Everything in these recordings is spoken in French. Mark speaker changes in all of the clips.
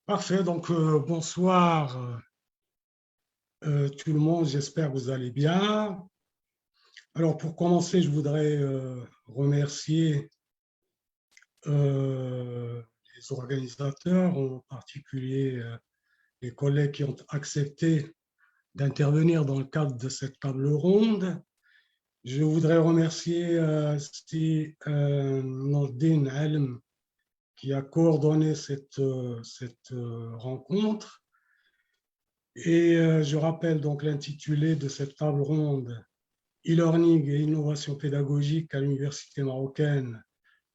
Speaker 1: Parfait, donc bonsoir tout le monde, j'espère que vous allez bien. Alors pour commencer, je voudrais remercier euh, les organisateurs, en particulier les collègues qui ont accepté d'intervenir dans le cadre de cette table ronde. Je voudrais remercier Nordine Alm qui a coordonné cette rencontre. Et je rappelle donc l'intitulé de cette table ronde, E-learning et innovation pédagogique à l'Université marocaine,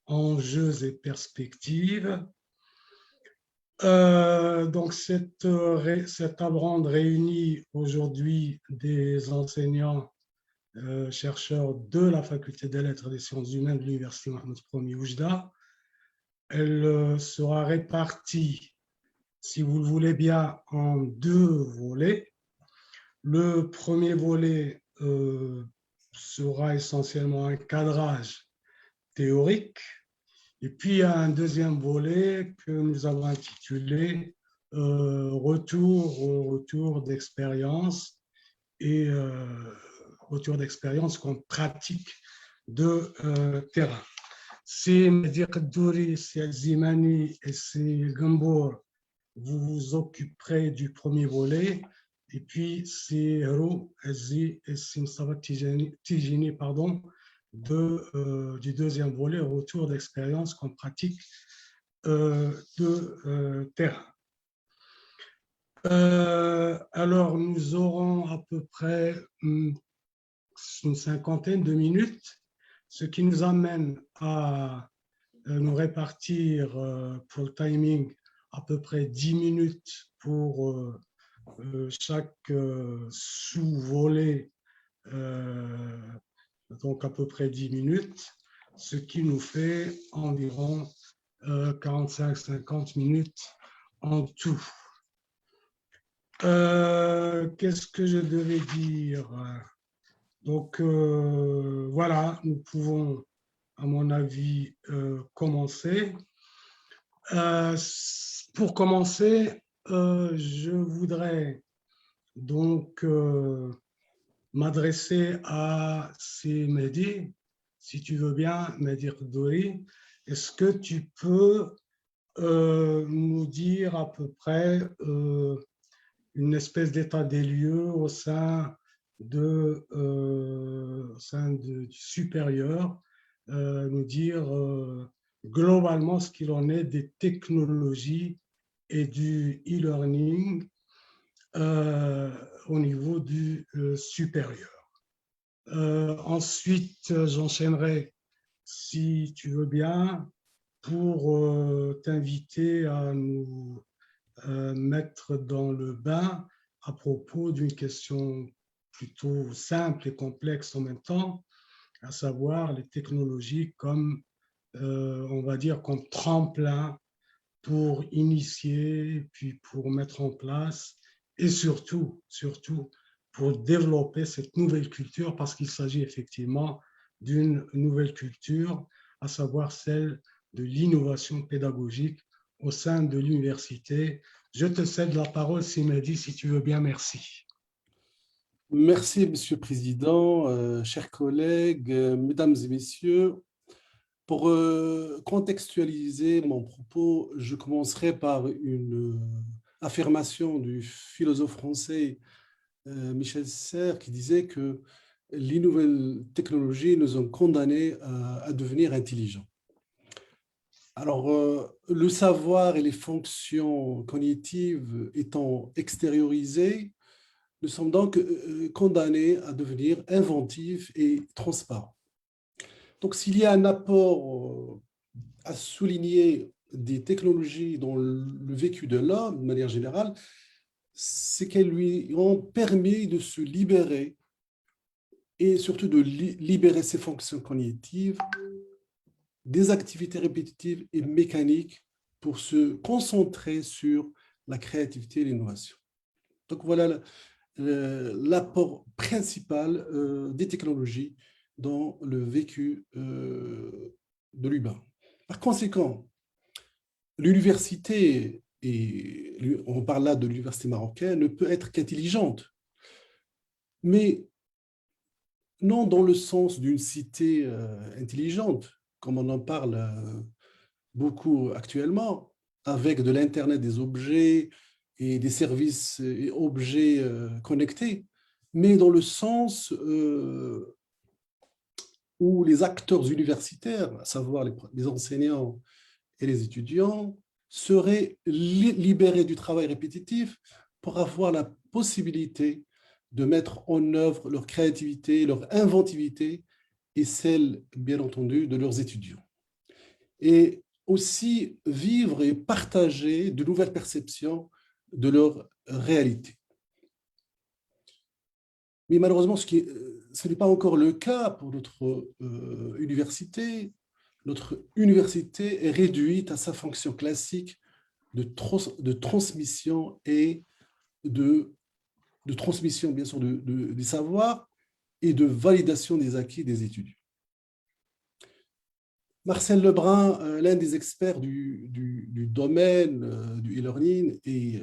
Speaker 1: enjeux et perspectives. Donc cette table ronde réunit aujourd'hui des enseignants, chercheurs de la Faculté des Lettres et des Sciences humaines de l'Université Mohamed Ier Oujda. Elle sera répartie, si vous le voulez bien, en deux volets. Le premier volet sera essentiellement un cadrage théorique. Et puis, il y a un deuxième volet que nous avons intitulé retour d'expérience et retour d'expérience comme pratique de terrain. Si Mehdi Kaddouri, si Zimani et si Gambour, vous vous occuperez du premier volet. Et puis, c'est Hero, Azi et Simsava Tijini, pardon, du deuxième volet, retour d'expérience qu'on pratique de terrain. Alors, nous aurons à peu près une cinquantaine de minutes, ce qui nous amène à nous répartir pour le timing à peu près 10 minutes pour chaque sous-volet, donc à peu près 10 minutes, ce qui nous fait environ 45-50 minutes en tout. Qu'est-ce que je devais dire? Donc voilà, nous pouvons, à mon avis, commencer. Pour commencer, je voudrais donc m'adresser à si Mehdi, si tu veux bien, Mehdi Khdouri. Est-ce que tu peux nous dire à peu près une espèce d'état des lieux au sein du supérieur, nous dire globalement ce qu'il en est des technologies et du e-learning au niveau du supérieur. Ensuite, j'enchaînerai, si tu veux bien, pour t'inviter à nous mettre dans le bain à propos d'une question plutôt simple et complexe en même temps, à savoir les technologies comme, on va dire, comme tremplin pour initier, puis pour mettre en place, et surtout, pour développer cette nouvelle culture, parce qu'il s'agit effectivement d'une nouvelle culture, à savoir celle de l'innovation pédagogique au sein de l'université. Je te cède la parole, Simedi, si tu veux bien, merci.
Speaker 2: Merci, Monsieur le Président, chers collègues, mesdames et messieurs. Pour contextualiser mon propos, je commencerai par une affirmation du philosophe français Michel Serres qui disait que les nouvelles technologies nous ont condamnés à devenir intelligents. Alors, le savoir et les fonctions cognitives étant extériorisées, nous sommes donc condamnés à devenir inventifs et transparents. Donc, s'il y a un apport à souligner des technologies dans le vécu de l'homme, de manière générale, c'est qu'elles lui ont permis de se libérer et surtout de libérer ses fonctions cognitives des activités répétitives et mécaniques pour se concentrer sur la créativité et l'innovation. Donc, voilà l'apport principal des technologies dans le vécu de l'humain. Par conséquent, l'université et on parle là de l'université marocaine, ne peut être qu'intelligente, mais non dans le sens d'une cité intelligente, comme on en parle beaucoup actuellement, avec de l'Internet des objets et des services et objets connectés, mais dans le sens où les acteurs universitaires, à savoir les enseignants et les étudiants, seraient libérés du travail répétitif pour avoir la possibilité de mettre en œuvre leur créativité, leur inventivité et celle, bien entendu, de leurs étudiants. Et aussi vivre et partager de nouvelles perceptions de leur réalité. Mais malheureusement, ce n'est pas encore le cas pour notre université. Notre université est réduite à sa fonction classique de transmission et de transmission, bien sûr, des savoirs et de validation des acquis des étudiants. Marcel Lebrun, l'un des experts du domaine du e-learning et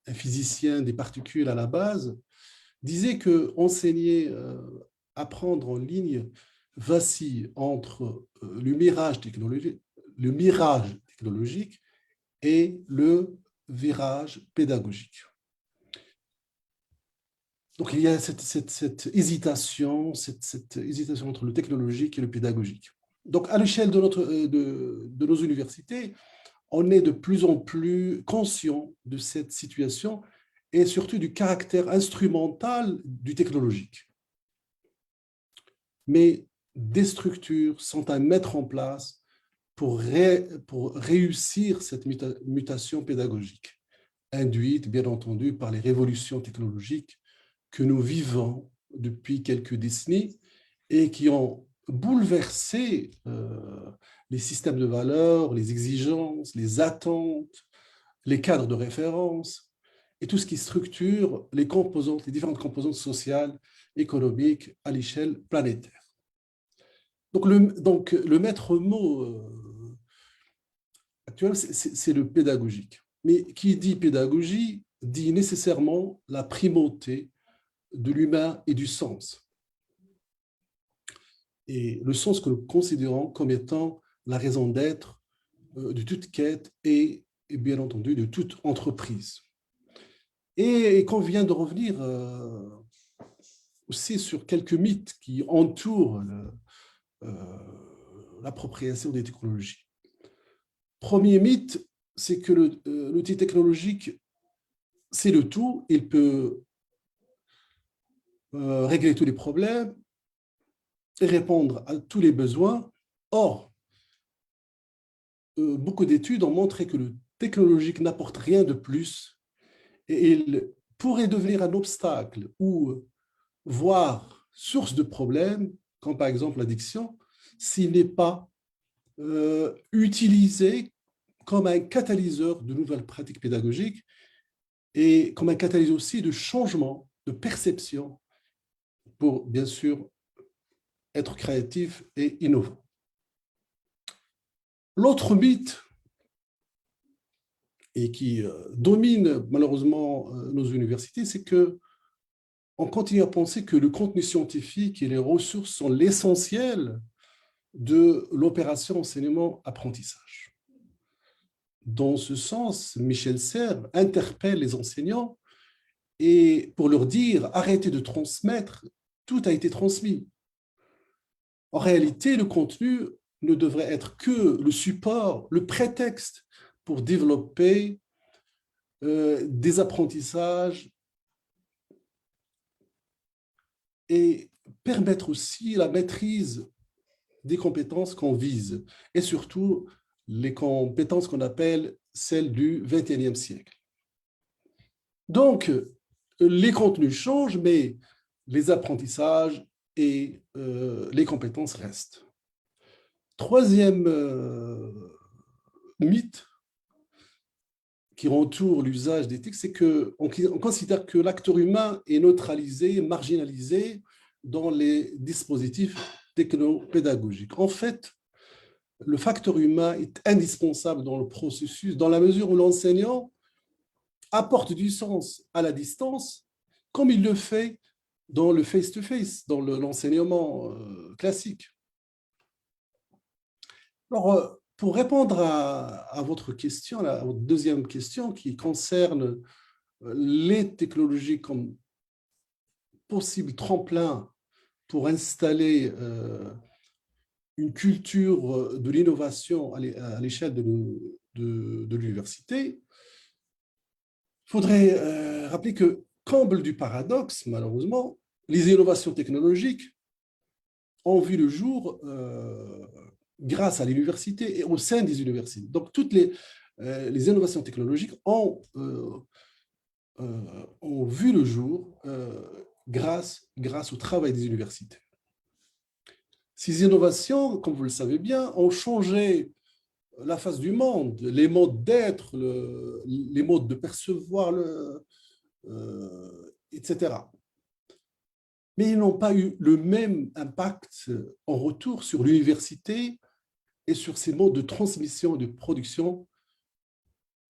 Speaker 2: un physicien des particules à la base, disait que enseigner, apprendre en ligne vacille entre le mirage technologique et le virage pédagogique. Donc, il y a cette hésitation entre le technologique et le pédagogique. Donc, à l'échelle de nos universités, on est de plus en plus conscient de cette situation et surtout du caractère instrumental du technologique. Mais des structures sont à mettre en place pour réussir cette mutation pédagogique, induite, bien entendu, par les révolutions technologiques que nous vivons depuis quelques décennies et qui ont bouleversé les systèmes de valeurs, les exigences, les attentes, les cadres de référence et tout ce qui structure les différentes composantes sociales, économiques à l'échelle planétaire. Donc le maître mot actuel, c'est le pédagogique. Mais qui dit pédagogie dit nécessairement la primauté de l'humain et du sens. Et le sens que nous considérons comme étant la raison d'être de toute quête et bien entendu de toute entreprise. Et qu'on vient de revenir aussi sur quelques mythes qui entourent l'appropriation des technologies. Premier mythe, c'est que l'outil technologique, c'est le tout, il peut régler tous les problèmes et répondre à tous les besoins. Or, beaucoup d'études ont montré que le technologique n'apporte rien de plus et il pourrait devenir un obstacle ou voire source de problèmes, comme par exemple l'addiction, s'il n'est pas utilisé comme un catalyseur de nouvelles pratiques pédagogiques et comme un catalyseur aussi de changement, de perception pour, bien sûr, être créatif et innovant. L'autre mythe, et qui domine malheureusement nos universités, c'est qu'on continue à penser que le contenu scientifique et les ressources sont l'essentiel de l'opération enseignement-apprentissage. Dans ce sens, Michel Serres interpelle les enseignants et pour leur dire « arrêtez de transmettre, tout a été transmis ». En réalité, le contenu ne devrait être que le support, le prétexte pour développer des apprentissages et permettre aussi la maîtrise des compétences qu'on vise et surtout les compétences qu'on appelle celles du XXIe siècle. Donc, les contenus changent, mais les apprentissages et les compétences restent. Troisième mythe qui entoure l'usage des TIC, c'est qu'on considère que l'acteur humain est neutralisé, marginalisé dans les dispositifs technopédagogiques. En fait, le facteur humain est indispensable dans le processus, dans la mesure où l'enseignant apporte du sens à la distance, comme il le fait dans le face-to-face, dans l'enseignement classique. Alors, pour répondre à votre question, à votre deuxième question qui concerne les technologies comme possible tremplin pour installer une culture de l'innovation à l'échelle de l'université, il faudrait rappeler que, comble du paradoxe, malheureusement, les innovations technologiques ont vu le jour grâce à l'université et au sein des universités. Donc, toutes les innovations technologiques ont vu le jour grâce au travail des universités. Ces innovations, comme vous le savez bien, ont changé la face du monde, les modes d'être, les modes de percevoir, etc. Mais ils n'ont pas eu le même impact en retour sur l'université et sur ses modes de transmission et de production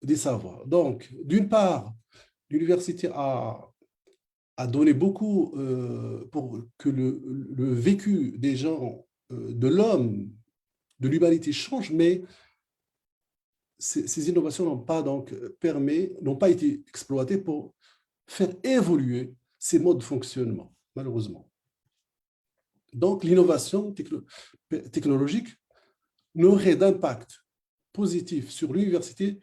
Speaker 2: des savoirs. Donc, d'une part, l'université a donné beaucoup pour que le vécu des gens, de l'homme, de l'humanité change, mais ces innovations n'ont pas été exploitées pour faire évoluer ces modes de fonctionnement, malheureusement. Donc, l'innovation technologique n'aurait d'impact positif sur l'université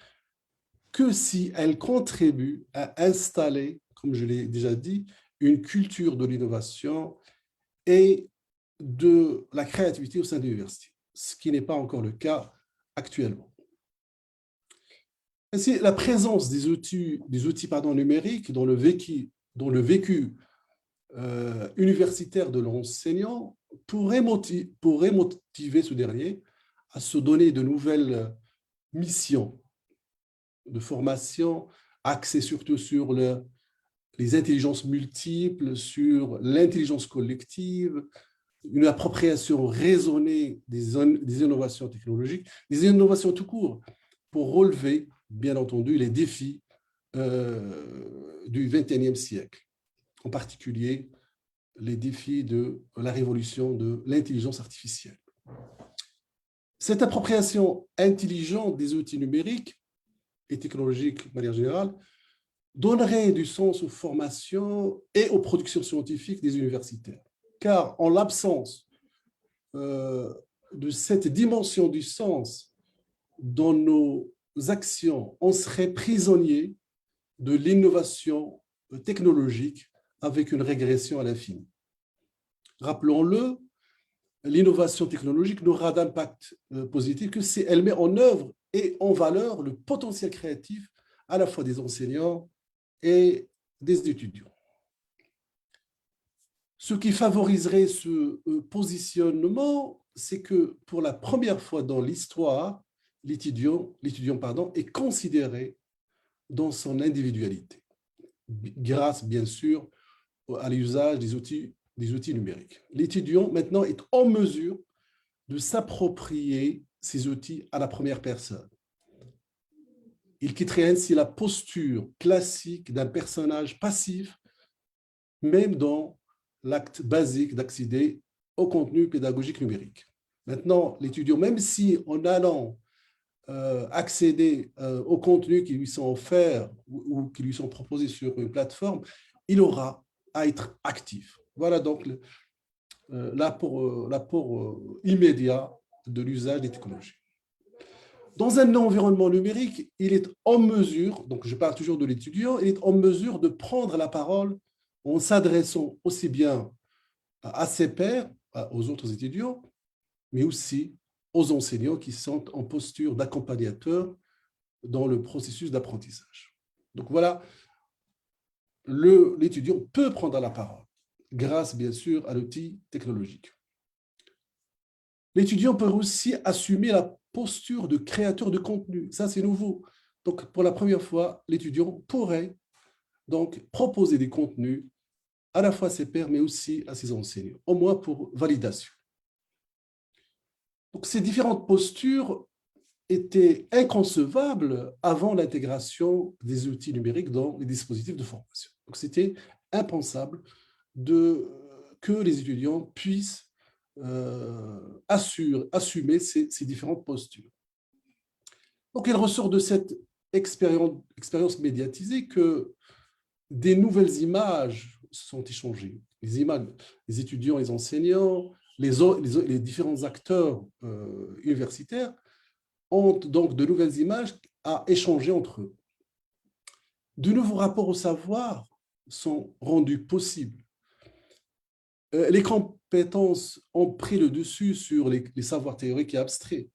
Speaker 2: que si elle contribue à installer, comme je l'ai déjà dit, une culture de l'innovation et de la créativité au sein de l'université, ce qui n'est pas encore le cas actuellement. Ainsi, la présence des outils numériques dans le vécu universitaire de l'enseignant pourrait motiver ce dernier à se donner de nouvelles missions de formation, axées surtout sur les intelligences multiples, sur l'intelligence collective, une appropriation raisonnée des innovations technologiques, des innovations tout court, pour relever, bien entendu, les défis du XXIe siècle, en particulier les défis de la révolution de l'intelligence artificielle. Cette appropriation intelligente des outils numériques et technologiques de manière générale donnerait du sens aux formations et aux productions scientifiques des universitaires. Car en l'absence de cette dimension du sens dans nos actions, on serait prisonnier de l'innovation technologique avec une régression à l'infini. Rappelons-le, l'innovation technologique n'aura d'impact positif que si elle met en œuvre et en valeur le potentiel créatif à la fois des enseignants et des étudiants. Ce qui favoriserait ce positionnement, c'est que pour la première fois dans l'histoire, l'étudiant est considéré dans son individualité, grâce bien sûr à l'usage des outils numériques. L'étudiant maintenant est en mesure de s'approprier ces outils à la première personne. Il quitterait ainsi la posture classique d'un personnage passif, même dans l'acte basique d'accéder au contenu pédagogique numérique. Maintenant, l'étudiant, même si en allant accéder aux contenus qui lui sont offerts ou qui lui sont proposés sur une plateforme, il aura à être actif. Voilà donc l'apport immédiat de l'usage des technologies. Dans un environnement numérique, il est en mesure, donc je parle toujours de l'étudiant, il est en mesure de prendre la parole en s'adressant aussi bien à ses pairs, aux autres étudiants, mais aussi aux enseignants qui sont en posture d'accompagnateur dans le processus d'apprentissage. Donc voilà, l'étudiant peut prendre la parole grâce, bien sûr, à l'outil technologique. L'étudiant peut aussi assumer la posture de créateur de contenu. Ça, c'est nouveau. Donc, pour la première fois, l'étudiant pourrait donc proposer des contenus à la fois à ses pairs, mais aussi à ses enseignants, au moins pour validation. Donc, ces différentes postures était inconcevable avant l'intégration des outils numériques dans les dispositifs de formation. Donc, c'était impensable que les étudiants puissent assumer ces différentes postures. Donc, il ressort de cette expérience médiatisée que des nouvelles images sont échangées. Les images, les étudiants, les enseignants, les différents acteurs universitaires ont donc de nouvelles images à échanger entre eux. De nouveaux rapports au savoir sont rendus possibles. Les compétences ont pris le dessus sur les savoirs théoriques et abstraits.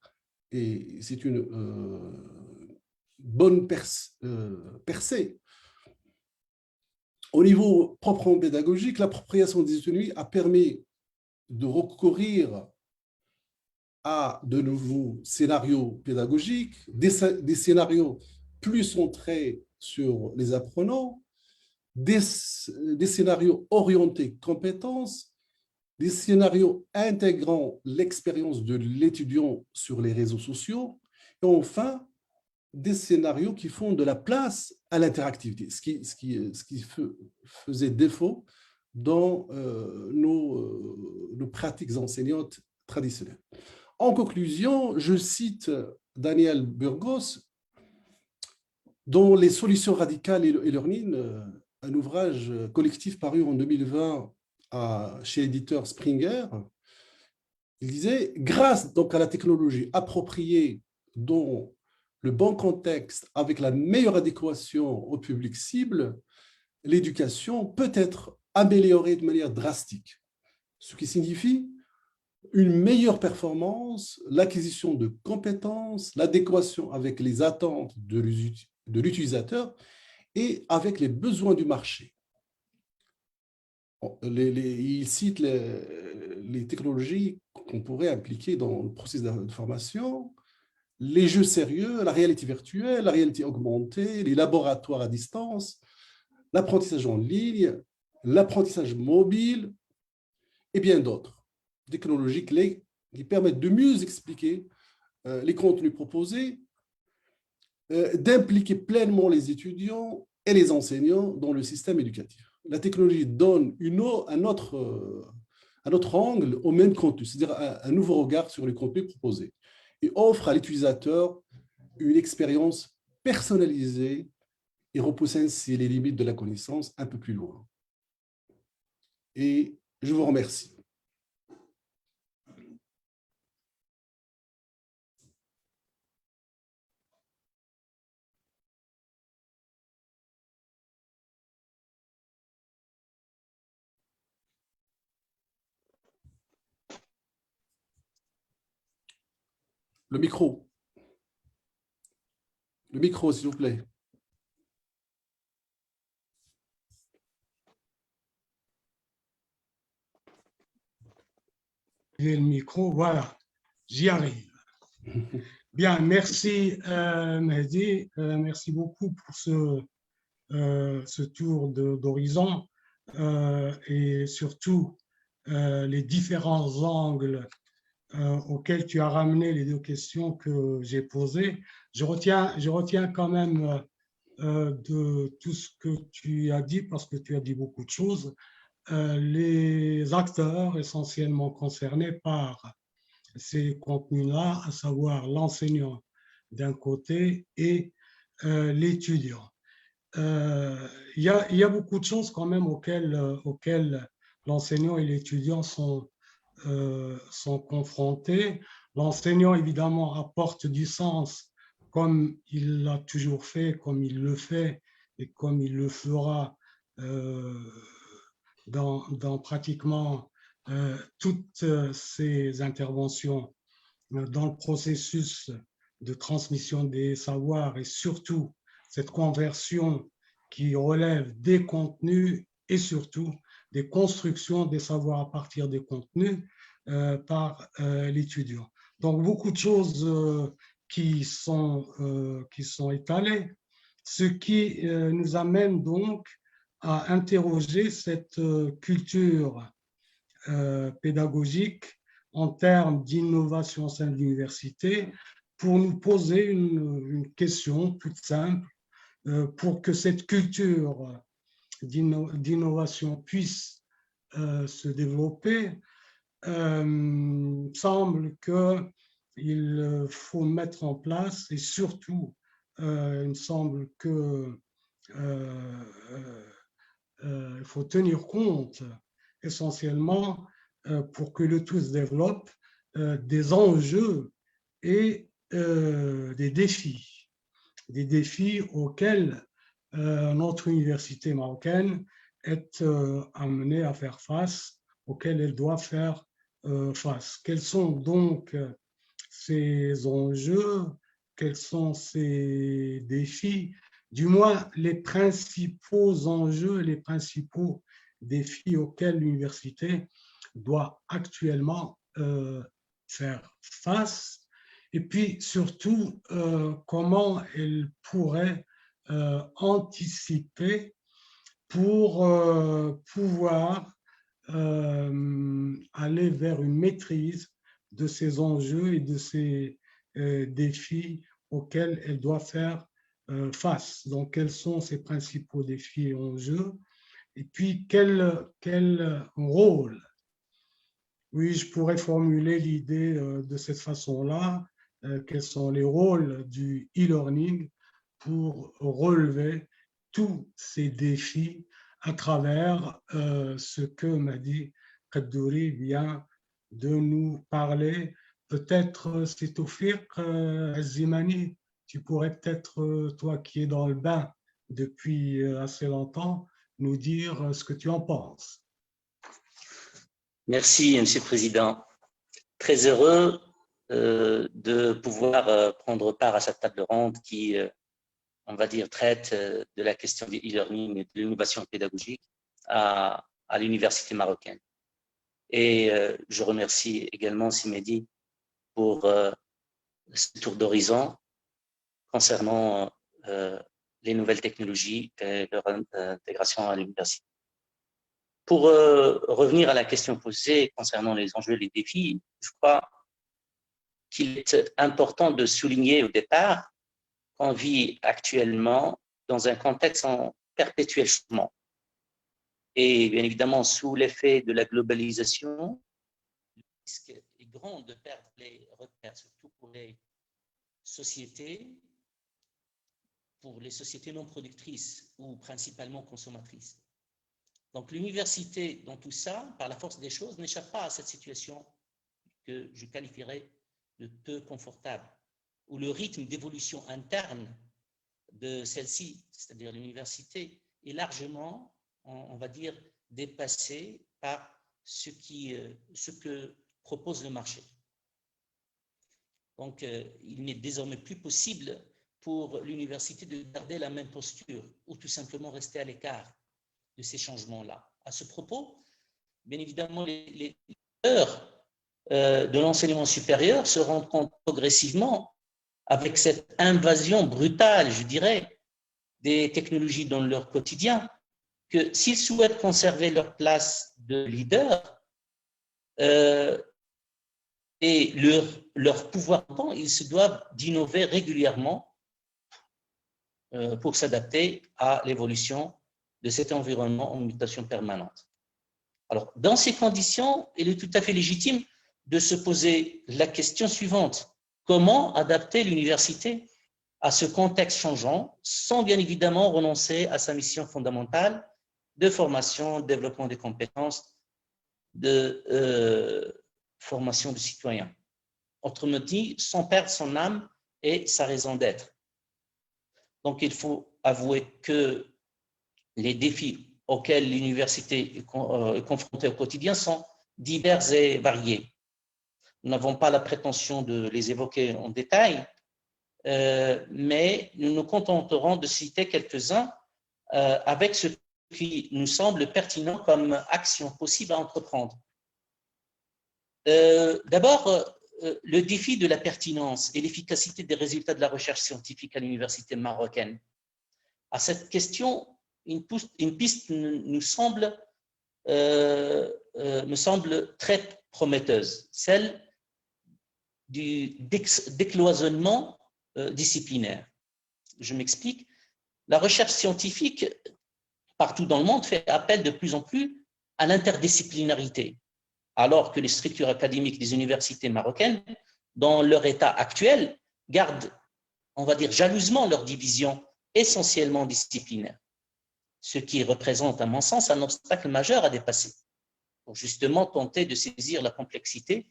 Speaker 2: Et c'est une bonne percée. Au niveau proprement pédagogique, l'appropriation des autonomies a permis de recourir à de nouveaux scénarios pédagogiques, des scénarios plus centrés sur les apprenants, des scénarios orientés compétences, des scénarios intégrant l'expérience de l'étudiant sur les réseaux sociaux, et enfin, des scénarios qui font de la place à l'interactivité, ce qui faisait défaut dans nos pratiques enseignantes traditionnelles. En conclusion, je cite Daniel Burgos, dont Les solutions radicales et learning, un ouvrage collectif paru en 2020 chez l'éditeur Springer. Il disait, grâce donc à la technologie appropriée dans le bon contexte, avec la meilleure adéquation au public cible, l'éducation peut être améliorée de manière drastique, ce qui signifie une meilleure performance, l'acquisition de compétences, l'adéquation avec les attentes de l'utilisateur et avec les besoins du marché. Il cite les technologies qu'on pourrait impliquer dans le processus de formation, les jeux sérieux, la réalité virtuelle, la réalité augmentée, les laboratoires à distance, l'apprentissage en ligne, l'apprentissage mobile et bien d'autres technologies clés qui permettent de mieux expliquer les contenus proposés, d'impliquer pleinement les étudiants et les enseignants dans le système éducatif. La technologie donne un autre angle au même contenu, c'est-à-dire un nouveau regard sur les contenus proposés, et offre à l'utilisateur une expérience personnalisée et repousse ainsi les limites de la connaissance un peu plus loin. Et je vous remercie. Le micro, s'il vous plaît.
Speaker 1: Et le micro, voilà, j'y arrive. Bien, merci Mehdi, merci beaucoup pour ce tour d'horizon et surtout les différents angles auxquels tu as ramené les deux questions que j'ai posées. Je retiens quand même de tout ce que tu as dit, parce que tu as dit beaucoup de choses, les acteurs essentiellement concernés par ces contenus-là, à savoir l'enseignant d'un côté et l'étudiant. Il y a beaucoup de choses quand même auxquelles l'enseignant et l'étudiant sont confrontés. L'enseignant, évidemment, apporte du sens comme il l'a toujours fait, comme il le fait et comme il le fera dans pratiquement toutes ces interventions dans le processus de transmission des savoirs et surtout cette conversion qui relève des contenus et surtout des constructions des savoirs à partir des contenus par l'étudiant. Donc, beaucoup de choses qui sont étalées, ce qui nous amène donc à interroger cette culture pédagogique en termes d'innovation au sein de l'université, pour nous poser une question toute simple pour que cette culture d'innovation puisse se développer. Semble qu'il faut mettre en place et surtout, il me semble que il faut tenir compte essentiellement pour que le tout se développe des enjeux et des défis auxquels notre université marocaine est amenée à faire face, auxquels elle doit faire face. Quels sont donc ces enjeux, quels sont ces défis, du moins les principaux enjeux, les principaux défis auxquels l'université doit actuellement faire face, et puis surtout comment elle pourrait anticiper pour pouvoir aller vers une maîtrise de ces enjeux et de ces défis auxquels elle doit faire face. Donc, quels sont ses principaux défis et enjeux? Et puis, quel rôle? Oui, je pourrais formuler l'idée de cette façon-là. Quels sont les rôles du e-learning pour relever tous ces défis à travers ce que Mehdi Kaddouri vient de nous parler. Peut-être, c'est Tawfiq Azimani, tu pourrais peut-être, toi qui es dans le bain depuis assez longtemps, nous dire ce que tu en penses.
Speaker 3: Merci, Monsieur le Président. Très heureux de pouvoir prendre part à cette table ronde qui, on va dire, traite de la question du e-learning et de l'innovation pédagogique à l'université marocaine. Et je remercie également Simedi pour ce tour d'horizon concernant les nouvelles technologies et leur intégration à l'université. Pour revenir à la question posée concernant les enjeux et les défis, je crois qu'il est important de souligner au départ qu'on vit actuellement dans un contexte en perpétuel changement. Et bien évidemment, sous l'effet de la globalisation, le risque est grand de perdre les repères, surtout pour les sociétés non productrices ou principalement consommatrices. Donc l'université, dans tout ça, par la force des choses, n'échappe pas à cette situation que je qualifierais de peu confortable, où le rythme d'évolution interne de celle-ci, c'est-à-dire l'université, est largement, on va dire, dépassé par ce que propose le marché. Donc, il n'est désormais plus possible pour l'université de garder la même posture ou tout simplement rester à l'écart de ces changements-là. À ce propos, bien évidemment, les leaders de l'enseignement supérieur se rendent compte progressivement, avec cette invasion brutale, je dirais, des technologies dans leur quotidien, que s'ils souhaitent conserver leur place de leader et leur pouvoir, ils se doivent d'innover régulièrement pour s'adapter à l'évolution de cet environnement en mutation permanente. Alors, dans ces conditions, il est tout à fait légitime de se poser la question suivante. Comment adapter l'université à ce contexte changeant sans bien évidemment renoncer à sa mission fondamentale de formation, de développement des compétences, de formation de citoyens. Autrement dit, sans perdre son âme et sa raison d'être. Donc, il faut avouer que les défis auxquels l'université est confrontée au quotidien sont divers et variés. Nous n'avons pas la prétention de les évoquer en détail, mais nous nous contenterons de citer quelques-uns avec ce qui nous semble pertinent comme action possible à entreprendre. D'abord, le défi de la pertinence et l'efficacité des résultats de la recherche scientifique à l'université marocaine. À cette question, une piste me semble très prometteuse, celle du décloisonnement disciplinaire. Je m'explique. La recherche scientifique, partout dans le monde, fait appel de plus en plus à l'interdisciplinarité, alors que les structures académiques des universités marocaines, dans leur état actuel, gardent, on va dire, jalousement leur division essentiellement disciplinaire, ce qui représente, à mon sens, un obstacle majeur à dépasser, pour justement tenter de saisir la complexité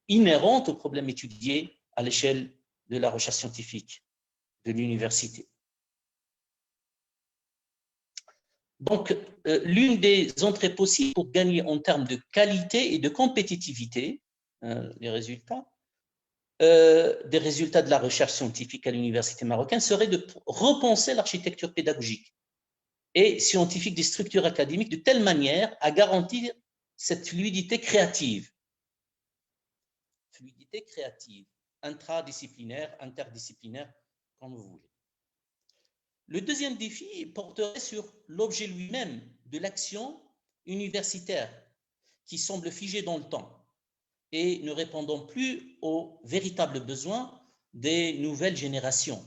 Speaker 3: inhérente aux problèmes étudiés à l'échelle de la recherche scientifique de l'université. Donc, l'une des entrées possibles pour gagner en termes de qualité et de compétitivité, des résultats de la recherche scientifique à l'université marocaine serait de repenser l'architecture pédagogique et scientifique des structures académiques de telle manière à garantir cette fluidité créative, intradisciplinaire, interdisciplinaire, comme vous voulez. Le deuxième défi porterait sur l'objet lui-même de l'action universitaire qui semble figé dans le temps et ne répondant plus aux véritables besoins des nouvelles générations.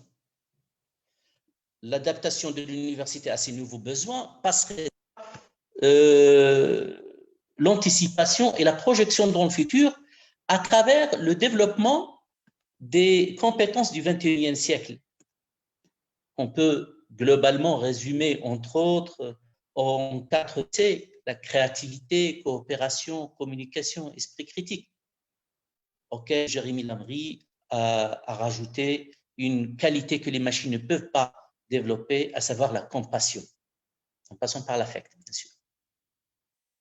Speaker 3: L'adaptation de l'université à ces nouveaux besoins passerait l'anticipation et la projection dans le futur à travers le développement des compétences du XXIe siècle. On peut globalement résumer, entre autres, en 4 C, la créativité, coopération, communication, esprit critique, auquel Jérémy Lamry a rajouté une qualité que les machines ne peuvent pas développer, à savoir la compassion, en passant par l'affect, bien sûr.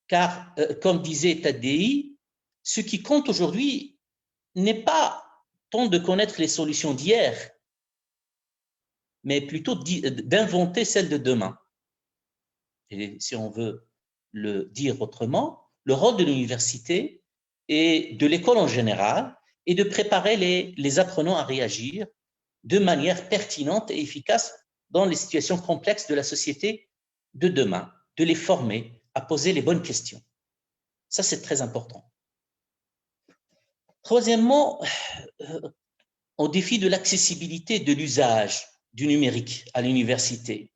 Speaker 3: Car, comme disait Taddei, ce qui compte aujourd'hui n'est pas tant de connaître les solutions d'hier, mais plutôt d'inventer celles de demain. Et si on veut le dire autrement, le rôle de l'université et de l'école en général est de préparer les apprenants à réagir de manière pertinente et efficace dans les situations complexes de la société de demain, de les former à poser les bonnes questions. Ça, c'est très important. Troisièmement, au défi de l'accessibilité de l'usage du numérique à l'université.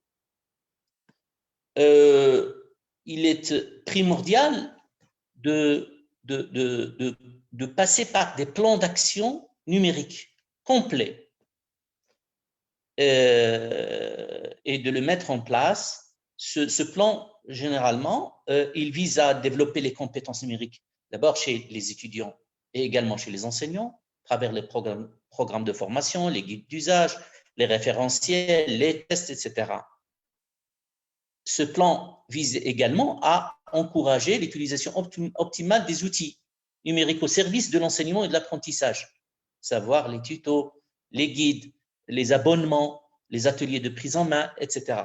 Speaker 3: Il est primordial de passer par des plans d'action numériques complets et de le mettre en place. Ce plan, généralement, il vise à développer les compétences numériques, d'abord chez les étudiants et également chez les enseignants, à travers les programmes de formation, les guides d'usage, les référentiels, les tests, etc. Ce plan vise également à encourager l'utilisation optimale des outils numériques au service de l'enseignement et de l'apprentissage, savoir les tutos, les guides, les abonnements, les ateliers de prise en main, etc.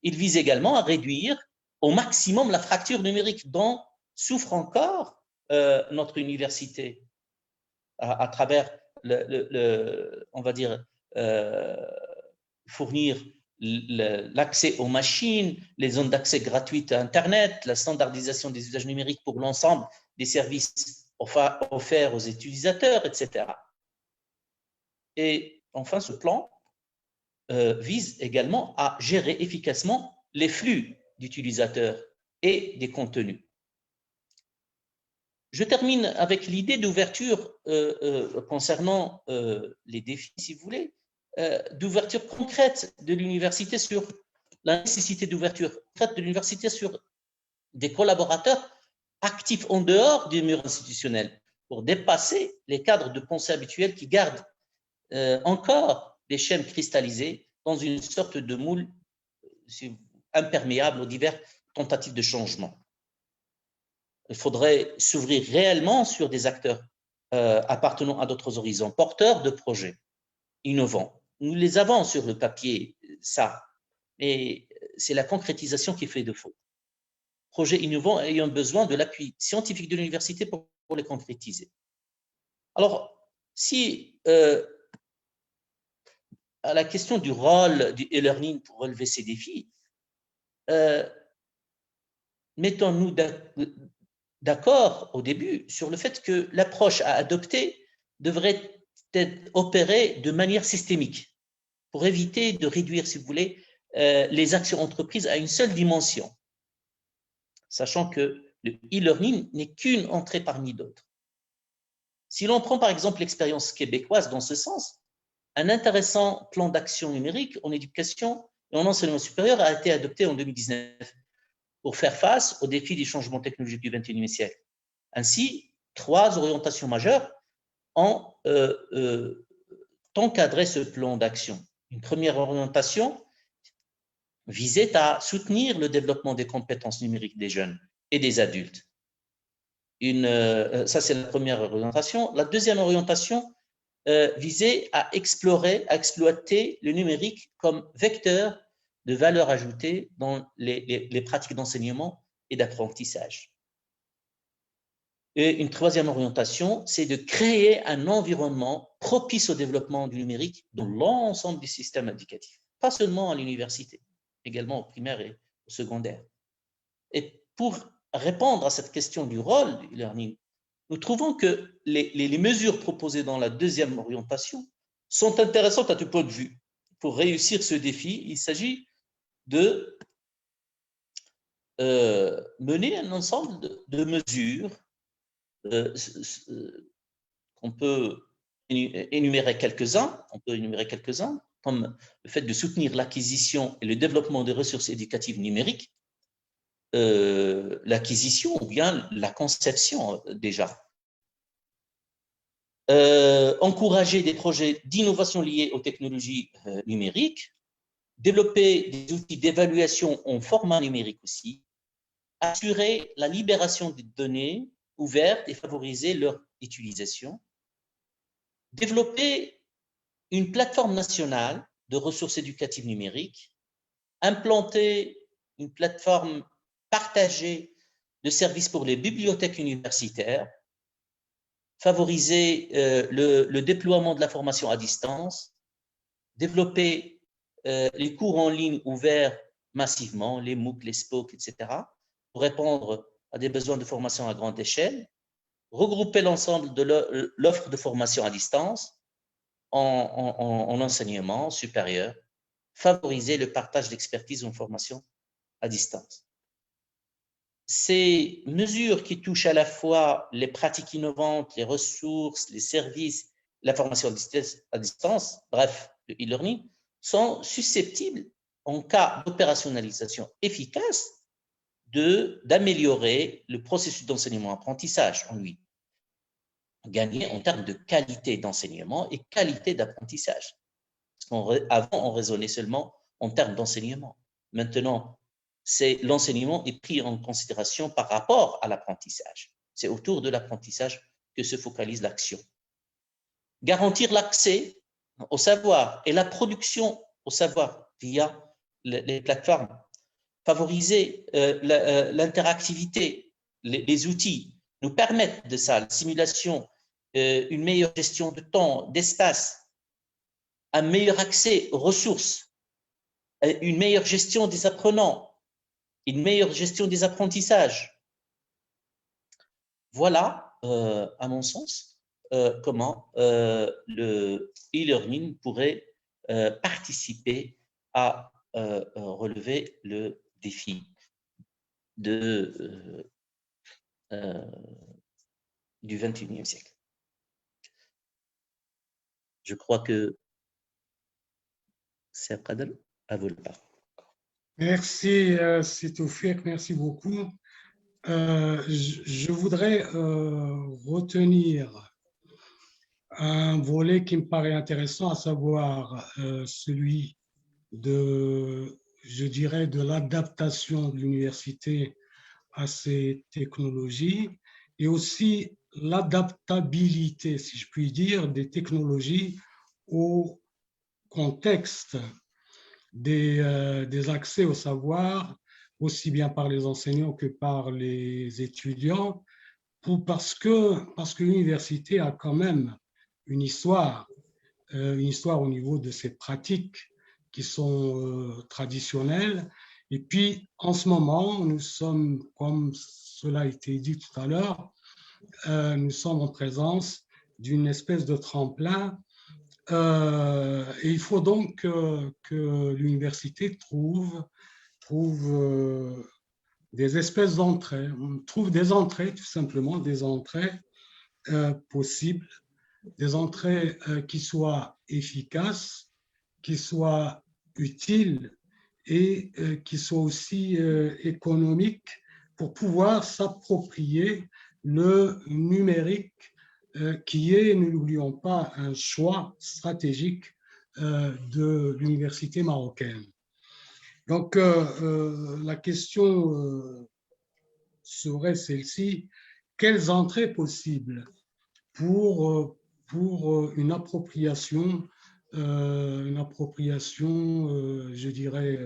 Speaker 3: Il vise également à réduire au maximum la fracture numérique dont souffre encore notre université à travers, on va dire, fournir l'accès aux machines, les zones d'accès gratuites à Internet, la standardisation des usages numériques pour l'ensemble des services offerts aux utilisateurs, etc. Et enfin, ce plan vise également à gérer efficacement les flux d'utilisateurs et des contenus. Je termine avec l'idée d'ouverture concernant les défis, si vous voulez, d'ouverture concrète de l'université sur la nécessité d'ouverture concrète de l'université sur des collaborateurs actifs en dehors des murs institutionnels pour dépasser les cadres de pensée habituels qui gardent encore des schèmes cristallisés dans une sorte de moule imperméable aux diverses tentatives de changement. Il faudrait s'ouvrir réellement sur des acteurs appartenant à d'autres horizons, porteurs de projets innovants. Nous les avons sur le papier, ça, mais c'est la concrétisation qui fait défaut. Projets innovants ayant besoin de l'appui scientifique de l'université pour les concrétiser. Alors, si à la question du rôle du e-learning pour relever ces défis, mettons-nous d'accord au début sur le fait que l'approche à adopter devrait être opérée de manière systémique pour éviter de réduire, si vous voulez, les actions entreprises à une seule dimension, sachant que le e-learning n'est qu'une entrée parmi d'autres. Si l'on prend par exemple l'expérience québécoise dans ce sens, un intéressant plan d'action numérique en éducation et en enseignement supérieur a été adopté en 2019 pour faire face aux défis des changements technologiques du XXIe siècle. Ainsi, 3 orientations majeures ont encadré ce plan d'action. Une première orientation visait à soutenir le développement des compétences numériques des jeunes et des adultes. Ça, c'est la première orientation. La deuxième orientation visait à exploiter le numérique comme vecteur de valeur ajoutée dans les pratiques d'enseignement et d'apprentissage. Et une troisième orientation, c'est de créer un environnement propice au développement du numérique dans l'ensemble du système éducatif, pas seulement à l'université, également au primaire et au secondaire. Et pour répondre à cette question du rôle du e-learning, nous trouvons que les mesures proposées dans la deuxième orientation sont intéressantes à tout point de vue. Pour réussir ce défi, il s'agit de mener un ensemble de mesures on peut énumérer quelques-uns, comme le fait de soutenir l'acquisition et le développement des ressources éducatives numériques, l'acquisition ou bien la conception déjà. Encourager des projets d'innovation liés aux technologies numériques, développer des outils d'évaluation en format numérique aussi, assurer la libération des données ouvertes et favoriser leur utilisation, développer une plateforme nationale de ressources éducatives numériques, implanter une plateforme partagée de services pour les bibliothèques universitaires, favoriser le déploiement de la formation à distance, développer les cours en ligne ouverts massivement, les MOOC, les SPOC, etc., pour répondre à des besoins de formation à grande échelle, regrouper l'ensemble de l'offre de formation à distance en enseignement supérieur, favoriser le partage d'expertise en formation à distance. Ces mesures qui touchent à la fois les pratiques innovantes, les ressources, les services, la formation à distance, bref, le e-learning, sont susceptibles, en cas d'opérationnalisation efficace, d'améliorer le processus d'enseignement-apprentissage en lui, gagner en termes de qualité d'enseignement et qualité d'apprentissage. Avant, on raisonnait seulement en termes d'enseignement. Maintenant, l'enseignement est pris en considération par rapport à l'apprentissage. C'est autour de l'apprentissage que se focalise l'action. Garantir l'accès au savoir et la production au savoir via les plateformes. Favoriser l'interactivité, les outils nous permettent de ça, la simulation, une meilleure gestion de temps, d'espace, un meilleur accès aux ressources, une meilleure gestion des apprenants, une meilleure gestion des apprentissages. Voilà, à mon sens, comment le e-learning pourrait participer à relever le défi du XXIe siècle. Je crois que c'est Abdel, à vous le parler.
Speaker 1: Merci, Sitoufik, merci beaucoup. Je voudrais retenir un volet qui me paraît intéressant, à savoir celui je dirais, de l'adaptation de l'université à ces technologies et aussi l'adaptabilité, si je puis dire, des technologies au contexte des accès au savoir, aussi bien par les enseignants que par les étudiants, parce que l'université a quand même une histoire au niveau de ses pratiques qui sont traditionnelles Et puis, en ce moment, nous sommes, comme cela a été dit tout à l'heure, nous sommes en présence d'une espèce de tremplin. Et il faut donc que l'université trouve des espèces d'entrées. On trouve des entrées, tout simplement, des entrées possibles, des entrées qui soient efficaces, qui soient utiles et qui soient aussi économiques pour pouvoir s'approprier le numérique qui est, ne l'oublions pas, un choix stratégique de l'université marocaine. Donc, la question serait celle-ci: quelles entrées possibles pour une appropriation, je dirais,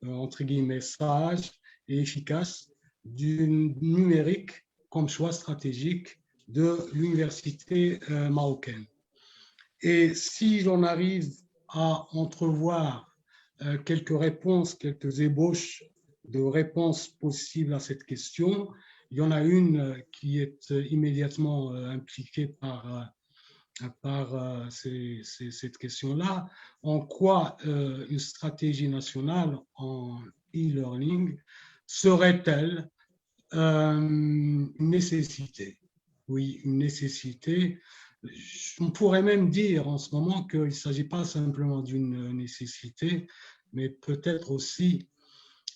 Speaker 1: entre guillemets, sage et efficace du numérique comme choix stratégique de l'université marocaine. Et si l'on arrive à entrevoir quelques réponses, quelques ébauches de réponses possibles à cette question, il y en a une qui est immédiatement impliquée par cette question-là. En quoi une stratégie nationale en e-learning serait-elle une nécessité? Oui, une nécessité. On pourrait même dire en ce moment qu'il ne s'agit pas simplement d'une nécessité, mais peut-être aussi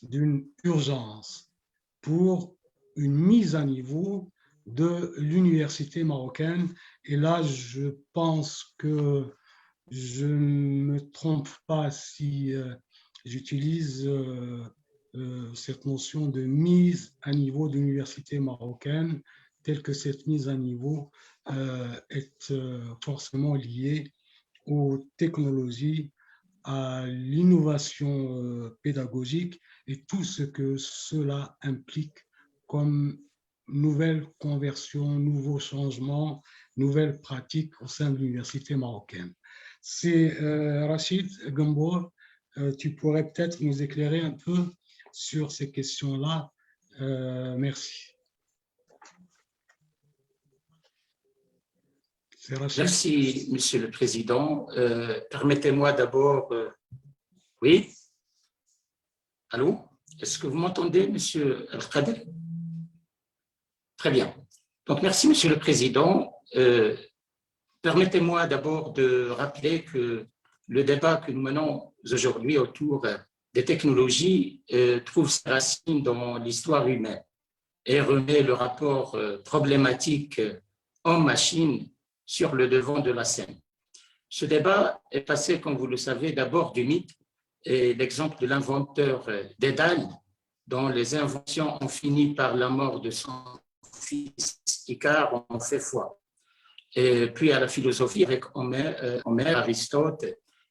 Speaker 1: d'une urgence pour une mise à niveau de l'université marocaine. Et là, je pense que je ne me trompe pas si j'utilise cette notion de mise à niveau de l'université marocaine, telle que cette mise à niveau est forcément liée aux technologies, à l'innovation pédagogique et tout ce que cela implique comme nouvelles conversions, nouveaux changements, nouvelles pratiques au sein de l'université marocaine. C'est Rachid Gambour, tu pourrais peut-être nous éclairer un peu sur ces questions-là. Merci.
Speaker 4: Merci, Monsieur le Président. Permettez-moi d'abord... Oui? Allô? Est-ce que vous m'entendez, Monsieur Al-Qadir? Très bien. Donc, merci, Monsieur le Président. Permettez-moi d'abord de rappeler que le débat que nous menons aujourd'hui autour des technologies trouve ses racines dans l'histoire humaine et remet le rapport problématique homme-machine sur le devant de la scène. Ce débat est passé, comme vous le savez, d'abord du mythe et l'exemple de l'inventeur Dédale, dont les inventions ont fini par la mort de son fils Icare ont fait foi. Et puis à la philosophie avec Homère, Aristote,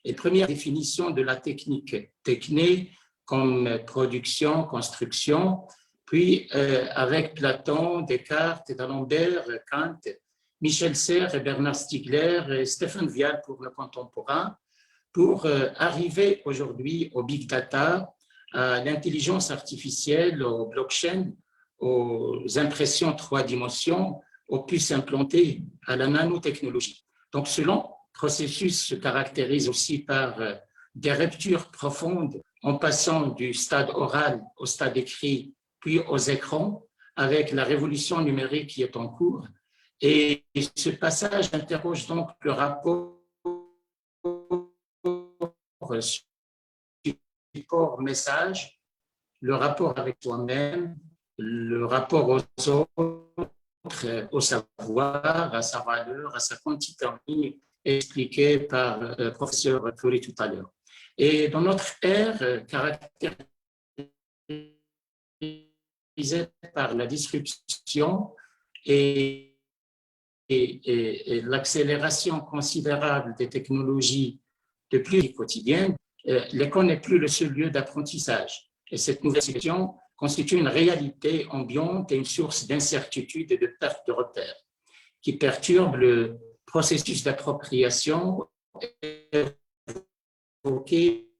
Speaker 4: et première définition de la technique, techné comme production, construction, puis avec Platon, Descartes, D'Alembert, Kant, Michel Serres et Bernard Stiegler et Stéphane Vial pour le contemporain, pour arriver aujourd'hui au big data, à l'intelligence artificielle, au blockchain, aux impressions 3 dimensions, aux puces implantées, à la nanotechnologie. Donc, ce long processus se caractérise aussi par des ruptures profondes en passant du stade oral au stade écrit, puis aux écrans, avec la révolution numérique qui est en cours. Et ce passage interroge donc le rapport support-message, le rapport avec soi-même, le rapport aux autres, au savoir, à sa valeur, à sa quantité en ligne, expliqué par le professeur Fleury tout à l'heure. Et dans notre ère, caractérisée par la disruption et l'accélération considérable des technologies de plus quotidiennes, l'école n'est plus le seul lieu d'apprentissage. Et cette nouvelle situation constitue une réalité ambiante et une source d'incertitude et de perte de repères qui perturbe le processus d'appropriation évoqué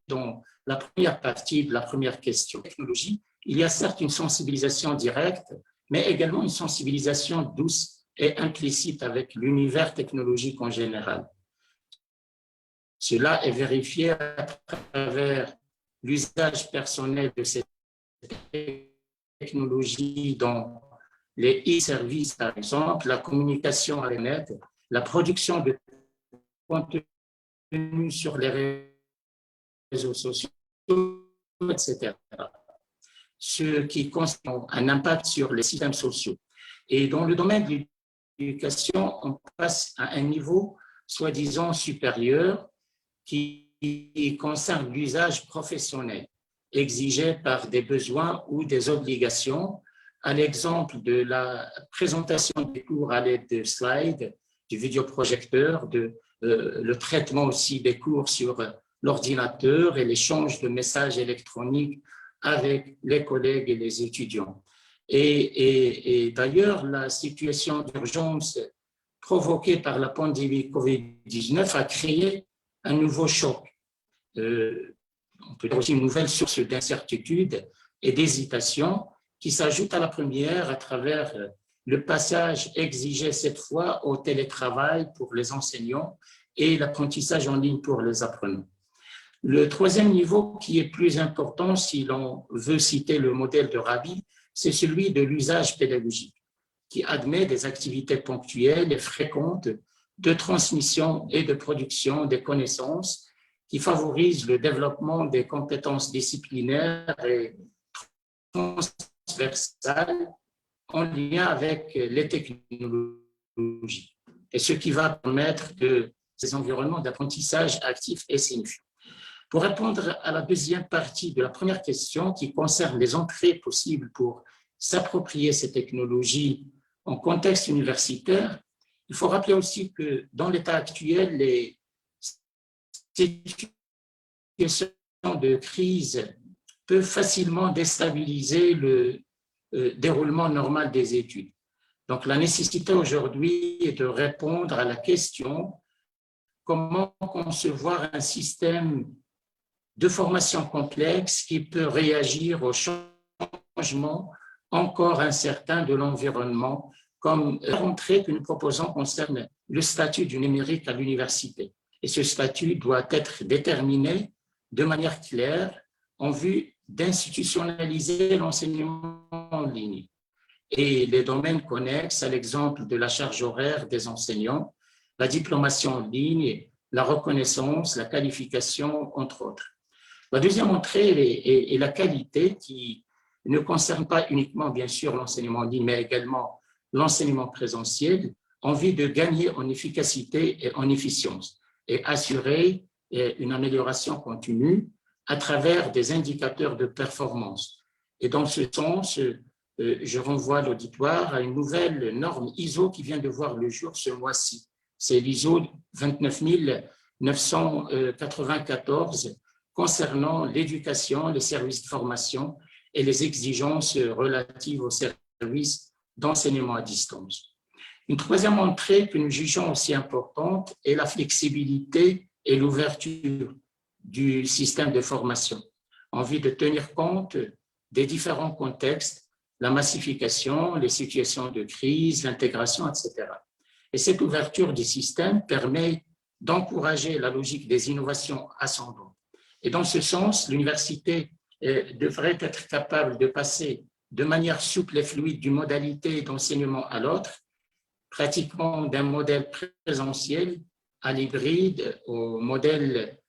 Speaker 4: dans la première partie de la première question. Technologie, il y a certes une sensibilisation directe, mais également une sensibilisation douce et implicite avec l'univers technologique en général. Cela est vérifié à travers l'usage personnel de ces technologies dans les e-services, par exemple, la communication avec le net, la production de contenu sur les réseaux sociaux, etc. Ce qui constitue un impact sur les systèmes sociaux. Et dans le domaine de l'éducation, on passe à un niveau soi-disant supérieur qui concerne l'usage professionnel exigé par des besoins ou des obligations, à l'exemple de la présentation des cours à l'aide de slides, du vidéoprojecteur, le traitement aussi des cours sur l'ordinateur et l'échange de messages électroniques avec les collègues et les étudiants. Et d'ailleurs, la situation d'urgence provoquée par la pandémie Covid-19 a créé un nouveau choc. On peut dire aussi une nouvelle source d'incertitude et d'hésitation qui s'ajoute à la première à travers le passage exigé cette fois au télétravail pour les enseignants et l'apprentissage en ligne pour les apprenants. Le troisième niveau qui est plus important, si l'on veut citer le modèle de Rabi, c'est celui de l'usage pédagogique, qui admet des activités ponctuelles et fréquentes de transmission et de production des connaissances qui favorisent le développement des compétences disciplinaires et transversales en lien avec les technologies, et ce qui va permettre de ces environnements d'apprentissage actifs et signifiants. Pour répondre à la deuxième partie de la première question qui concerne les entrées possibles pour s'approprier ces technologies en contexte universitaire, il faut rappeler aussi que dans l'état actuel, les situations de crise peuvent facilement déstabiliser le déroulement normal des études. Donc, la nécessité aujourd'hui est de répondre à la question comment concevoir un système de formation complexe qui peut réagir aux changements encore incertains de l'environnement, comme la rentrée que nous proposons concerne le statut du numérique à l'université. Et ce statut doit être déterminé de manière claire en vue d'institutionnaliser l'enseignement en ligne et les domaines connexes à l'exemple de la charge horaire des enseignants, la diplomation en ligne, la reconnaissance, la qualification, entre autres. La deuxième entrée est la qualité qui ne concerne pas uniquement, bien sûr, l'enseignement en ligne, mais également l'enseignement présentiel, en vue de gagner en efficacité et en efficience et assurer une amélioration continue à travers des indicateurs de performance. Et dans ce sens, je renvoie l'auditoire à une nouvelle norme ISO qui vient de voir le jour ce mois-ci. C'est l'ISO 29994 concernant l'éducation, les services de formation et les exigences relatives aux services d'enseignement à distance. Une troisième entrée que nous jugeons aussi importante est la flexibilité et l'ouverture du système de formation en vue de tenir compte des différents contextes, la massification, les situations de crise, l'intégration, etc. Et cette ouverture du système permet d'encourager la logique des innovations ascendantes. Et dans ce sens, l'université devrait être capable de passer de manière souple et fluide d'une modalité d'enseignement à l'autre, pratiquement d'un modèle présentiel à l'hybride, au modèle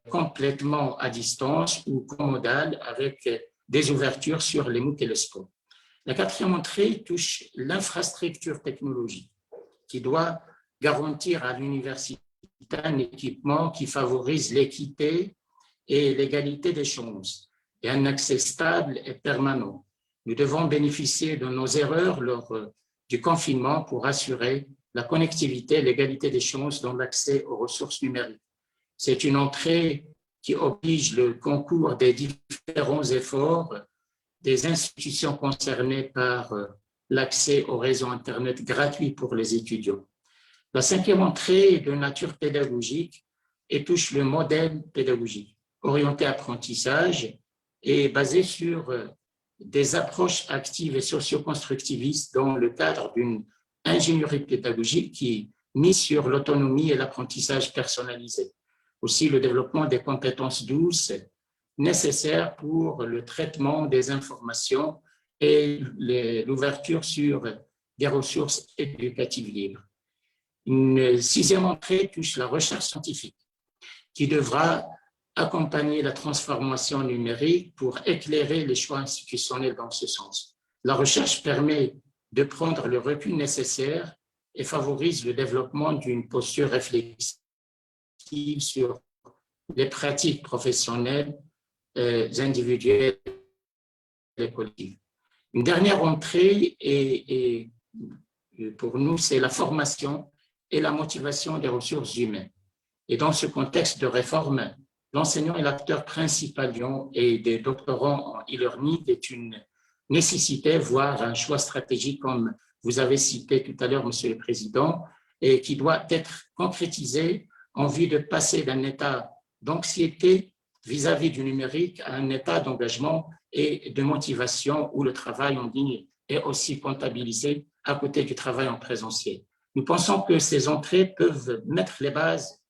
Speaker 4: complètement à distance ou comodal avec des ouvertures sur les MOOC et le sport. La quatrième entrée touche l'infrastructure technologique qui doit garantir à l'université un équipement qui favorise l'équité et l'égalité des chances et un accès stable et permanent. Nous devons bénéficier de nos erreurs lors du confinement pour assurer la connectivité et l'égalité des chances dans l'accès aux ressources numériques. C'est une entrée qui oblige le concours des différents efforts des institutions concernées par l'accès au réseau Internet gratuit pour les étudiants. La cinquième entrée est de nature pédagogique et touche le modèle pédagogique. orienté apprentissage et basé sur des approches actives et socio-constructivistes dans le cadre d'une ingénierie pédagogique qui mise sur l'autonomie et l'apprentissage personnalisé. Aussi le développement des compétences douces nécessaires pour le traitement des informations et l'ouverture sur des ressources éducatives libres. Une sixième entrée touche la recherche scientifique, qui devra accompagner la transformation numérique pour éclairer les choix institutionnels dans ce sens. La recherche permet de prendre le recul nécessaire et favorise le développement d'une posture réflexive sur les pratiques professionnelles, individuelles et collectives. Une dernière entrée, et pour nous, c'est la formation et la motivation des ressources humaines. Et dans ce contexte de réforme, l'enseignant est l'acteur principal et des doctorants en e-learning est une nécessité, voire un choix stratégique, comme vous avez cité tout à l'heure, Monsieur le Président, et qui doit être concrétisé en vue de passer d'un état d'anxiété vis-à-vis du numérique à un état d'engagement et de motivation où le travail en ligne est aussi comptabilisé à côté du travail en présentiel. Nous pensons que ces entrées peuvent mettre les bases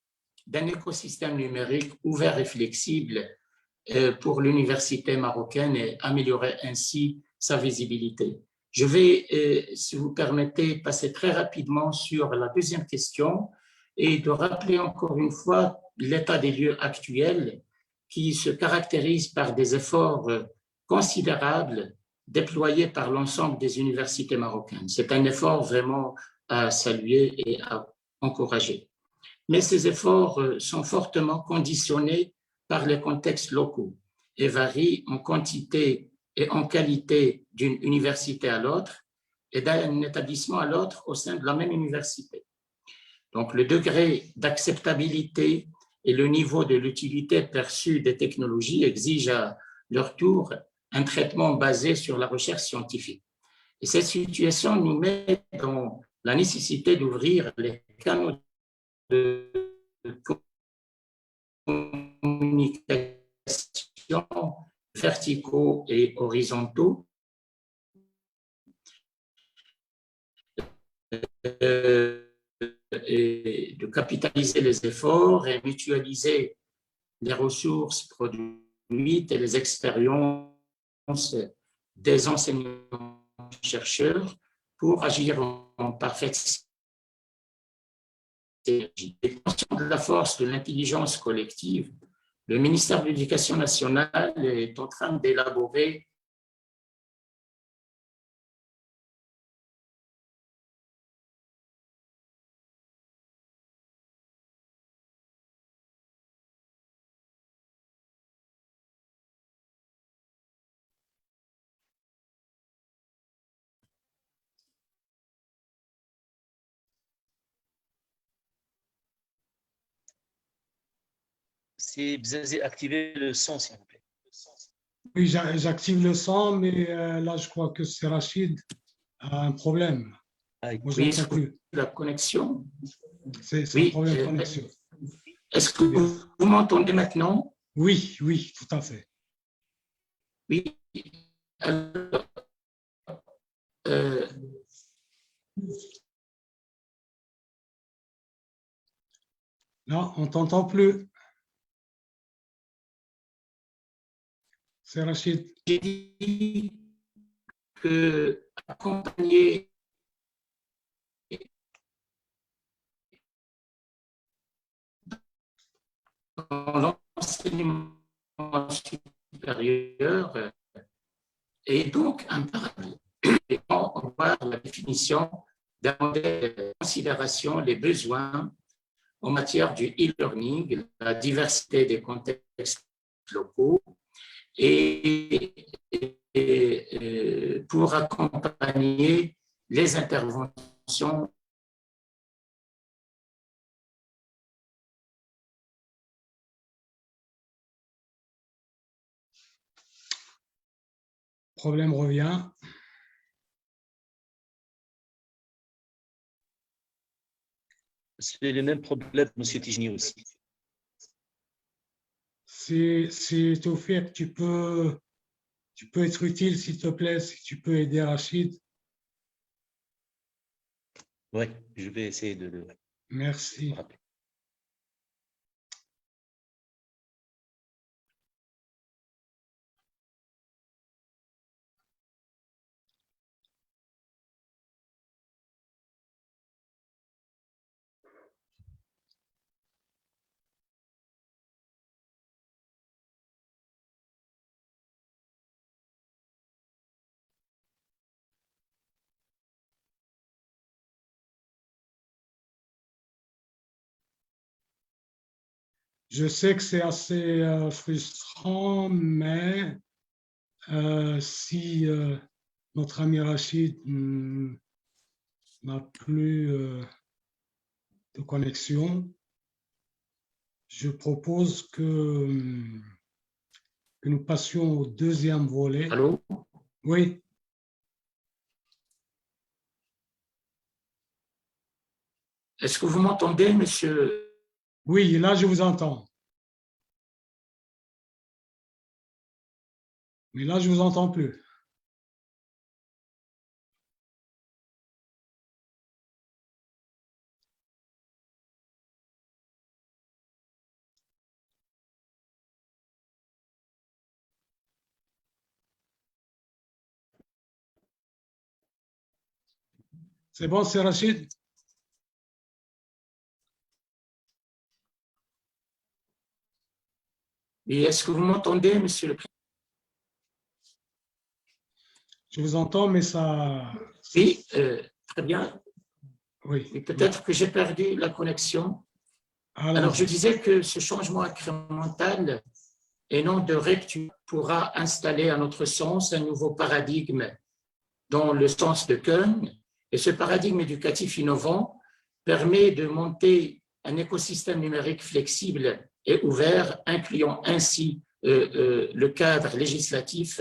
Speaker 4: d'un écosystème numérique ouvert et flexible pour l'université marocaine et améliorer ainsi sa visibilité. Je vais, si vous permettez, passer très rapidement sur la deuxième question et de rappeler encore une fois l'état des lieux actuel qui se caractérise par des efforts considérables déployés par l'ensemble des universités marocaines. C'est un effort vraiment à saluer et à encourager. Mais ces efforts sont fortement conditionnés par les contextes locaux et varient en quantité et en qualité d'une université à l'autre et d'un établissement à l'autre au sein de la même université. Donc, le degré d'acceptabilité et le niveau de l'utilité perçue des technologies exigent à leur tour un traitement basé sur la recherche scientifique. Et cette situation nous met dans la nécessité d'ouvrir les canaux de communication verticaux et horizontaux et de capitaliser les efforts et mutualiser les ressources produites et les expériences des enseignants-chercheurs pour agir en parfaite synergie. Conscient de la force de l'intelligence collective, le ministère de l'Éducation nationale est en train d'élaborer
Speaker 3: Si vous avez activé le son, s'il vous plaît.
Speaker 1: Oui, j'active le son, mais là, je crois que c'est Rachid a un problème. Moi, je
Speaker 4: oui,
Speaker 1: n'entends plus.
Speaker 4: la connexion.
Speaker 1: C'est
Speaker 4: Oui,
Speaker 1: un problème de connexion.
Speaker 4: Est-ce que vous m'entendez maintenant?
Speaker 1: Oui, oui, tout à fait.
Speaker 4: Oui. Alors,
Speaker 1: Là, on ne t'entend plus. C'est Rachid.
Speaker 4: j'ai dit que accompagner dans l'enseignement supérieur est donc imparable. Et on voit la définition d'un modèle de considération les besoins en matière du e-learning, la diversité des contextes locaux et pour accompagner les interventions
Speaker 1: Problème revient.
Speaker 3: C'est le même problème, M. Tijni aussi.
Speaker 1: c'est au fait, tu peux être utile, s'il te plaît, si tu peux aider Rachid.
Speaker 3: Oui, je vais essayer de le
Speaker 1: Merci.
Speaker 3: rappeler.
Speaker 1: Je sais que c'est assez frustrant, mais si notre ami Rachid n'a plus de connexion, je propose que nous passions au deuxième volet.
Speaker 4: Allô?
Speaker 1: Oui,
Speaker 4: Est-ce que vous m'entendez, monsieur?
Speaker 1: oui, là je vous entends. Mais là je vous entends plus. C'est bon, c'est Rachid?
Speaker 4: Et est-ce que vous m'entendez, monsieur le président?
Speaker 1: Je vous entends, mais ça...
Speaker 4: Oui, très bien.
Speaker 1: Oui.
Speaker 4: Et peut-être que j'ai perdu la connexion. Alors, je disais que ce changement incrémental et non de rupture pourra installer, à notre sens, un nouveau paradigme dans le sens de Kuhn. Et ce paradigme éducatif innovant permet de monter un écosystème numérique flexible et ouvert, incluant ainsi le cadre législatif,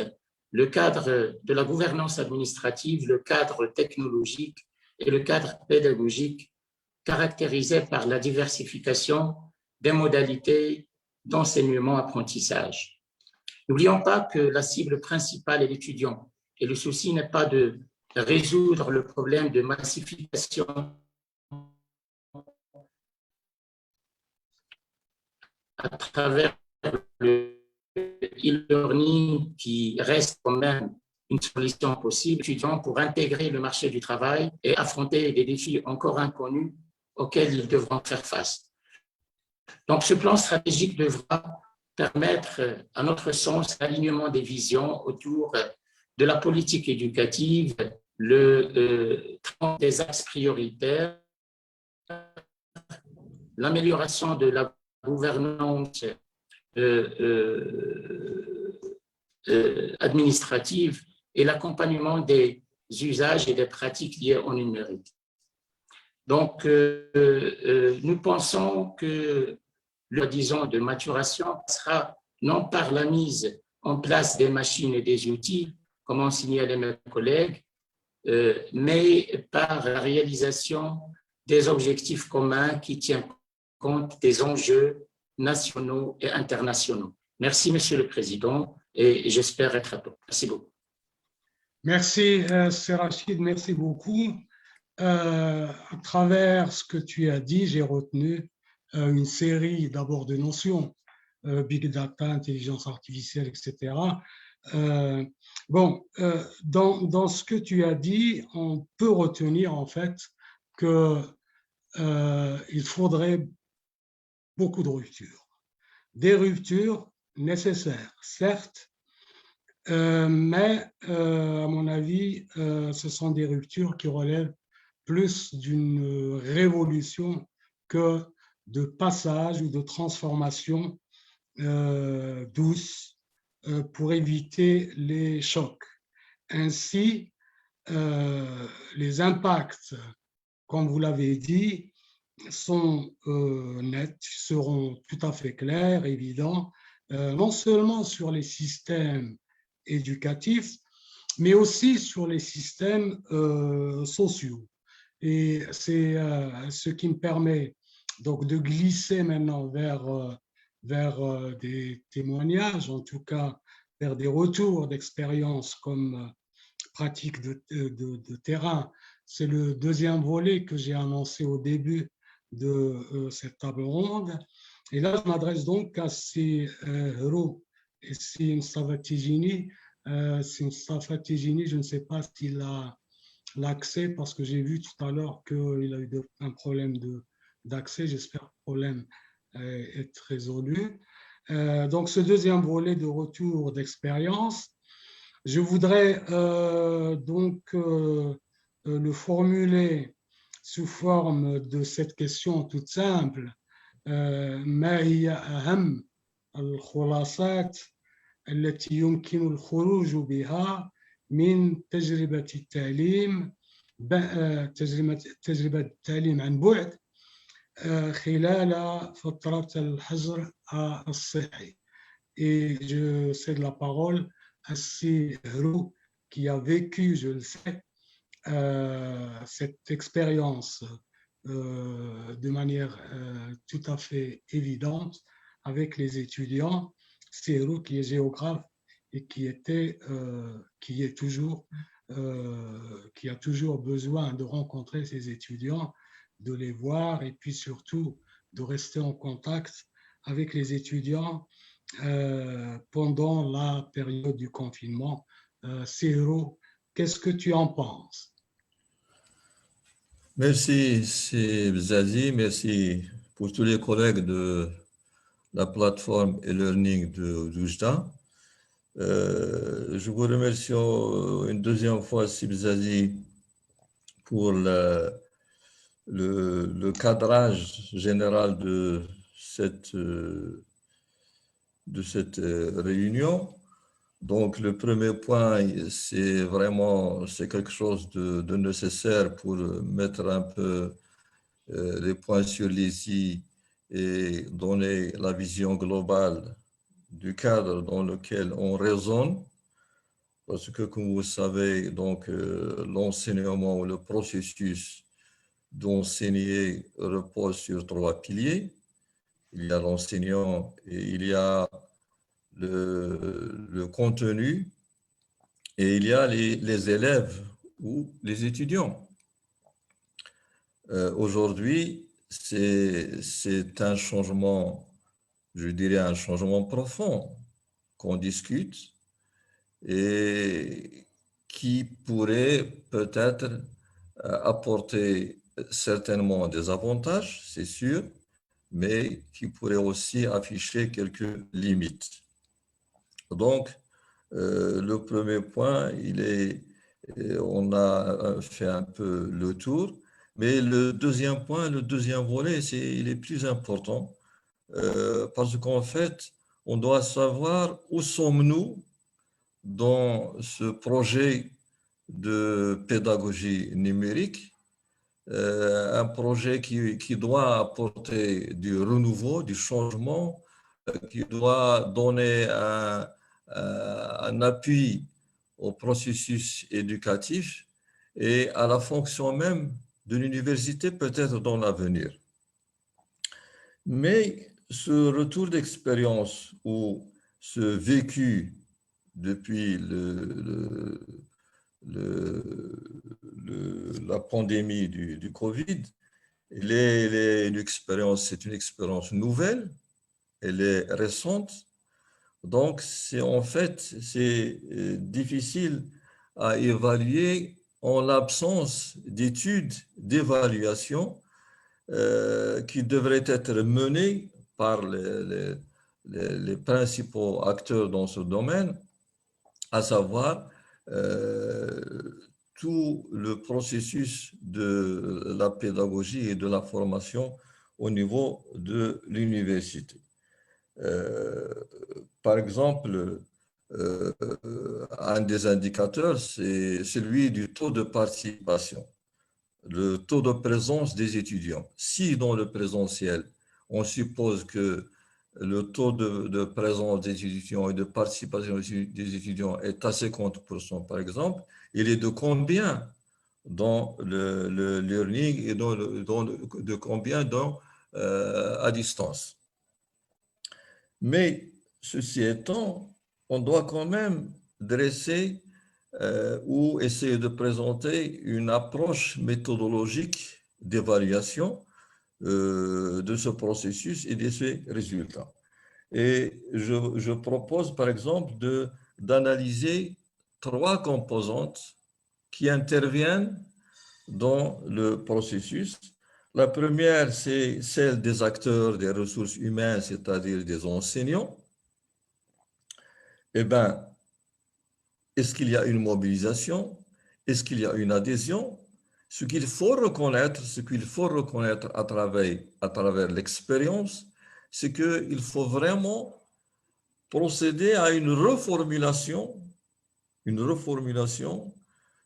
Speaker 4: le cadre de la gouvernance administrative, le cadre technologique et le cadre pédagogique, caractérisé par la diversification des modalités d'enseignement-apprentissage. N'oublions pas que la cible principale est l'étudiant et le souci n'est pas de résoudre le problème de massification à travers le e-learning qui reste quand même une solution possible étudiants pour intégrer le marché du travail et affronter des défis encore inconnus auxquels ils devront faire face. Donc, ce plan stratégique devra permettre, à notre sens, l'alignement des visions autour de la politique éducative, des axes prioritaires, l'amélioration de la gouvernance administrative et l'accompagnement des usages et des pratiques liées au numérique. Donc, nous pensons que disons, de maturation sera non par la mise en place des machines et des outils, comme ont signalé mes collègues, mais par la réalisation des objectifs communs qui tiennent compte des enjeux nationaux et internationaux. Merci, Monsieur le Président, et j'espère être à temps. Merci beaucoup.
Speaker 1: Merci, Rachid, merci beaucoup. À travers ce que tu as dit, j'ai retenu une série d'abord de notions, big data, intelligence artificielle, etc. Dans ce que tu as dit, on peut retenir en fait que il faudrait beaucoup de ruptures. Des ruptures nécessaires, certes, mais à mon avis, ce sont des ruptures qui relèvent plus d'une révolution que de passage ou de transformation douce pour éviter les chocs. Ainsi, les impacts, comme vous l'avez dit, sont nets, seront tout à fait clairs, évidents, non seulement sur les systèmes éducatifs, mais aussi sur les systèmes sociaux. Et c'est ce qui me permet donc de glisser maintenant vers vers des témoignages, en tout cas vers des retours d'expérience comme pratique de terrain. C'est le deuxième volet que j'ai annoncé au début de cette table ronde. Et là, je m'adresse donc à ces héros. Et c'est Mustafa Tijini. Mustafa Tijini, je ne sais pas s'il a l'accès parce que j'ai vu tout à l'heure qu'il a eu un problème d'accès. J'espère que le problème est résolu. Donc, ce deuxième volet de retour d'expérience, je voudrais le formuler sous forme de cette question toute simple. ما هي أهم الخلاصات التي يمكن الخروج بها من تجربة التعليم تجربة التعليم عن بعد خلال فترة الحجر الصحي. Et je cède la parole à ces héros qui a vécu, je le sais, cette expérience de manière tout à fait évidente avec les étudiants. C'est héros qui est géographe et qui a toujours besoin de rencontrer ses étudiants, de les voir et puis surtout de rester en contact avec les étudiants pendant la période du confinement. Cyril, qu'est-ce que tu en penses?
Speaker 5: Merci, Zazie. Merci pour tous les collègues de la plateforme e-learning de Oujda. Je vous remercie une deuxième fois, Zazie, pour le cadrage général de cette réunion. Donc, le premier point, c'est quelque chose de nécessaire pour mettre un peu les points sur les i et donner la vision globale du cadre dans lequel on raisonne. Parce que, comme vous savez, donc, l'enseignement ou le processus d'enseigner repose sur trois piliers. Il y a l'enseignant et il y a le contenu et il y a les élèves ou les étudiants. Aujourd'hui, c'est un changement, je dirais un changement profond qu'on discute et qui pourrait peut-être apporter certainement des avantages, c'est sûr, mais qui pourrait aussi afficher quelques limites. Donc, le premier point, on a fait un peu le tour, mais le deuxième point, le deuxième volet, il est plus important parce qu'en fait, on doit savoir où sommes-nous dans ce projet de pédagogie numérique, un projet qui doit apporter du renouveau, du changement, qui doit donner un appui au processus éducatif et à la fonction même de l'université peut-être dans l'avenir. Mais ce retour d'expérience ou ce vécu depuis la pandémie du Covid, c'est une expérience nouvelle, elle est récente. Donc, c'est difficile à évaluer en l'absence d'études d'évaluation qui devraient être menées par les principaux acteurs dans ce domaine, à savoir tout le processus de la pédagogie et de la formation au niveau de l'université. Par exemple, un des indicateurs, c'est celui du taux de participation, le taux de présence des étudiants. Si dans le présentiel, on suppose que le taux de présence des étudiants et de participation des étudiants est à 50%, par exemple, il est de combien dans le learning et de combien à distance? Mais ceci étant, on doit quand même dresser ou essayer de présenter une approche méthodologique d'évaluation de ce processus et de ses résultats. Et je propose par exemple d'analyser 3 composantes qui interviennent dans le processus. La première, c'est celle des acteurs des ressources humaines, c'est-à-dire des enseignants. Eh bien, est-ce qu'il y a une mobilisation? Est-ce qu'il y a une adhésion? Ce qu'il faut reconnaître à travers l'expérience, c'est qu'il faut vraiment procéder à une reformulation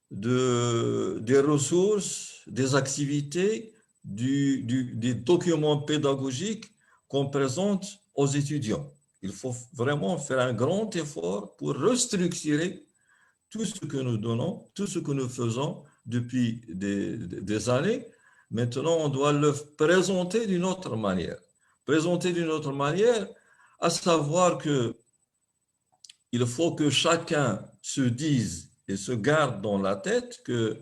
Speaker 5: des ressources, des activités, des documents pédagogiques qu'on présente aux étudiants. Il faut vraiment faire un grand effort pour restructurer tout ce que nous donnons, tout ce que nous faisons depuis des années. Maintenant, on doit le présenter d'une autre manière. Présenter d'une autre manière, à savoir que il faut que chacun se dise et se garde dans la tête que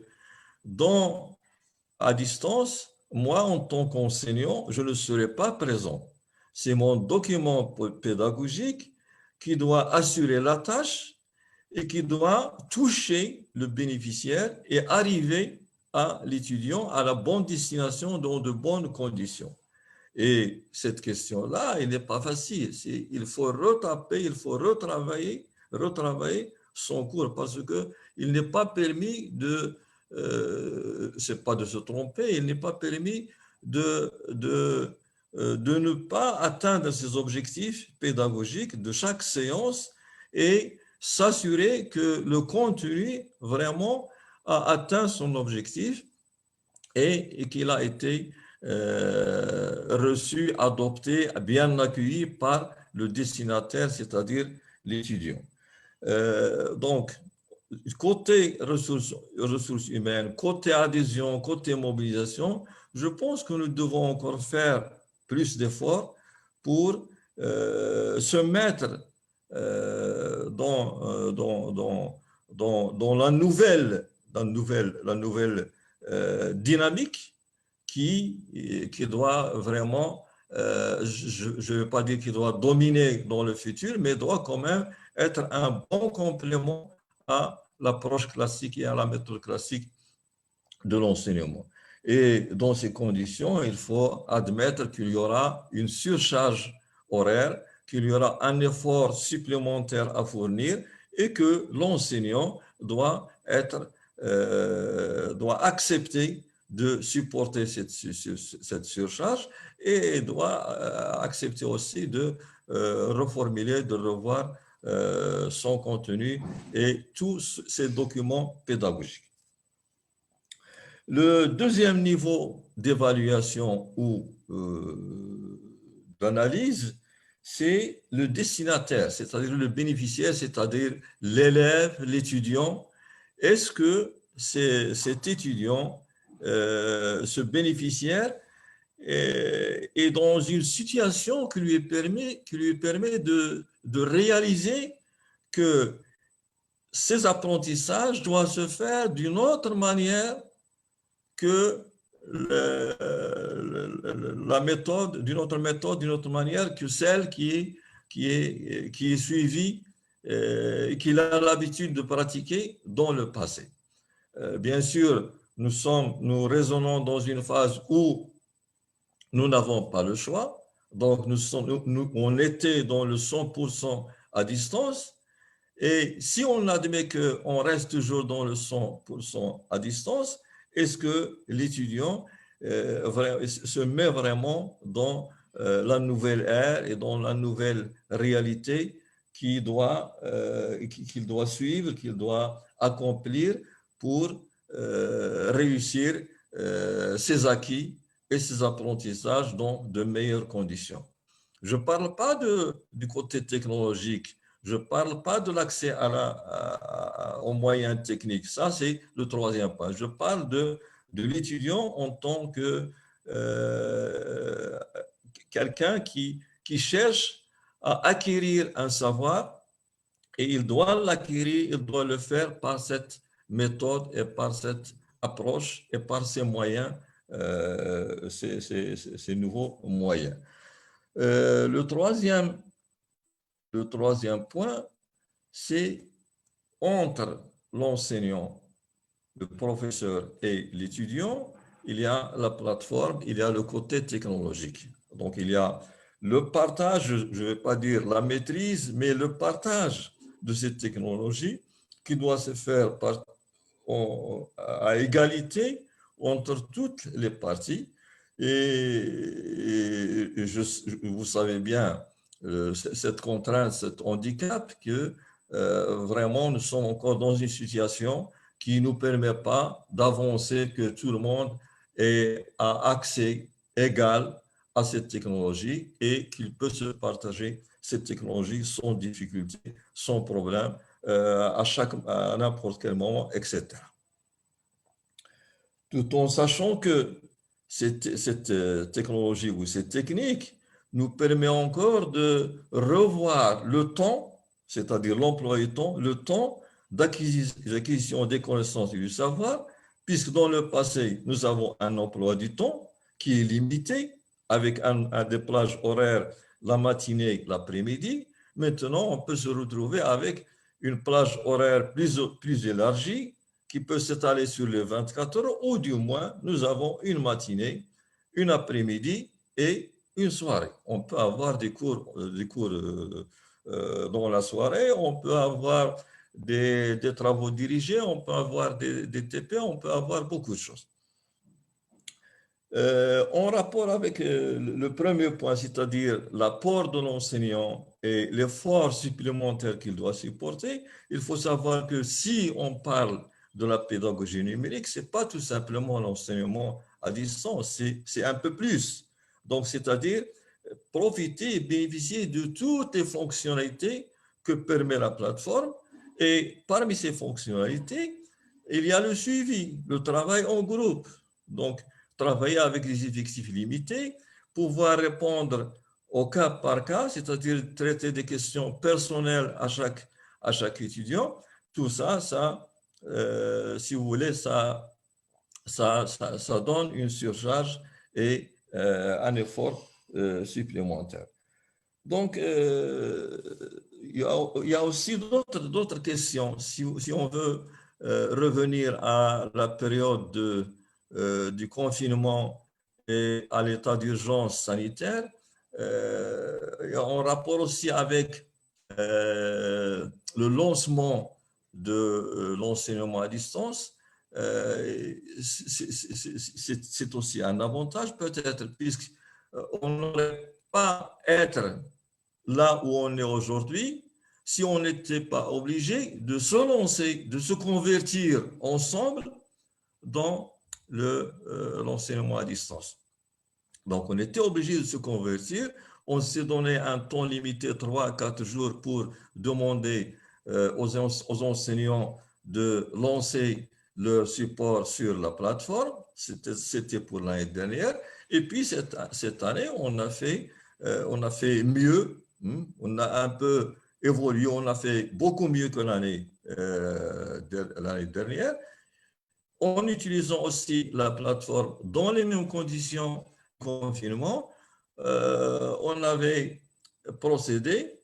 Speaker 5: à distance, moi, en tant qu'enseignant, je ne serai pas présent. C'est mon document pédagogique qui doit assurer la tâche et qui doit toucher le bénéficiaire et arriver à l'étudiant à la bonne destination dans de bonnes conditions. Et cette question-là, elle n'est pas facile. Il faut retaper, il faut retravailler son cours parce qu'il n'est pas permis c'est pas de se tromper, il n'est pas permis de ne pas atteindre ses objectifs pédagogiques de chaque séance et s'assurer que le contenu vraiment a atteint son objectif et qu'il a été reçu, adopté, bien accueilli par le destinataire, c'est-à-dire l'étudiant. Donc, côté ressources humaines, côté adhésion, côté mobilisation, je pense que nous devons encore faire plus d'efforts pour se mettre dans la nouvelle dynamique qui doit vraiment, je ne veux pas dire qu'il doit dominer dans le futur, mais doit quand même être un bon complément à l'approche classique et à la méthode classique de l'enseignement. Et dans ces conditions, il faut admettre qu'il y aura une surcharge horaire, qu'il y aura un effort supplémentaire à fournir et que l'enseignant doit accepter de supporter cette surcharge et doit accepter aussi de reformuler, de revoir son contenu et tous ces documents pédagogiques. Le deuxième niveau d'évaluation ou d'analyse, c'est le destinataire, c'est-à-dire le bénéficiaire, c'est-à-dire l'élève, l'étudiant. Est-ce que cet étudiant, ce bénéficiaire, est dans une situation qui lui permet de réaliser que ces apprentissages doivent se faire d'une autre manière que d'une autre manière que celle qui est suivie et qu'il a l'habitude de pratiquer dans le passé. Bien sûr, nous raisonnons dans une phase où nous n'avons pas le choix, donc on était dans le 100% à distance, et si on admet qu'on reste toujours dans le 100% à distance, est-ce que l'étudiant se met vraiment dans la nouvelle ère et dans la nouvelle réalité qu'il doit suivre, qu'il doit accomplir pour réussir ses acquis et ses apprentissages dans de meilleures conditions. Je ne parle pas du côté technologique, je ne parle pas de l'accès aux moyens techniques. Ça, c'est le troisième point. Je parle de l'étudiant en tant que quelqu'un qui cherche à acquérir un savoir et il doit l'acquérir, il doit le faire par cette méthode et par cette approche et par ces moyens, ces nouveaux moyens. Le troisième point, c'est entre l'enseignant, le professeur et l'étudiant, il y a la plateforme, il y a le côté technologique. Donc, il y a le partage, je ne vais pas dire la maîtrise, mais le partage de cette technologie qui doit se faire à égalité entre toutes les parties. Et vous savez bien, cette contrainte, cet handicap, que vraiment nous sommes encore dans une situation qui ne nous permet pas d'avancer, que tout le monde a accès égal à cette technologie et qu'il peut se partager cette technologie sans difficulté, sans problème, à n'importe quel moment, etc. Tout en sachant que cette technologie ou cette technique nous permet encore de revoir le temps, c'est-à-dire l'emploi du temps, le temps d'acquisition des connaissances et du savoir, puisque dans le passé, nous avons un emploi du temps qui est limité, avec des plages horaires la matinée, l'après-midi. Maintenant, on peut se retrouver avec une plage horaire plus élargie qui peut s'étaler sur les 24 heures, ou du moins, nous avons une matinée, une après-midi et une soirée. On peut avoir des cours dans la soirée, on peut avoir des travaux dirigés, on peut avoir des TP, on peut avoir beaucoup de choses. En rapport avec le premier point, c'est-à-dire l'apport de l'enseignant et l'effort supplémentaire qu'il doit supporter, il faut savoir que si on parle de la pédagogie numérique, ce n'est pas tout simplement l'enseignement à distance, c'est un peu plus. Donc, c'est-à-dire profiter et bénéficier de toutes les fonctionnalités que permet la plateforme. Et parmi ces fonctionnalités, il y a le suivi, le travail en groupe. Donc, travailler avec des effectifs limités, pouvoir répondre au cas par cas, c'est-à-dire traiter des questions personnelles à chaque étudiant. Tout ça, si vous voulez, ça donne une surcharge et un effort supplémentaire. Donc, il y a aussi d'autres questions. Si on veut revenir à la période du confinement et à l'état d'urgence sanitaire, en rapport aussi avec le lancement de l'enseignement à distance, c'est aussi un avantage peut-être, puisqu'on n'aurait pas être là où on est aujourd'hui si on n'était pas obligé de se lancer, de se convertir ensemble dans l'enseignement à distance. Donc, on était obligé de se convertir. On s'est donné un temps limité, 3 à 4 jours, pour demander aux enseignants de lancer leur support sur la plateforme. C'était pour l'année dernière. Et puis, cette année, on a fait mieux. On a un peu évolué. On a fait beaucoup mieux que l'année dernière, en utilisant aussi la plateforme dans les mêmes conditions de confinement. On avait procédé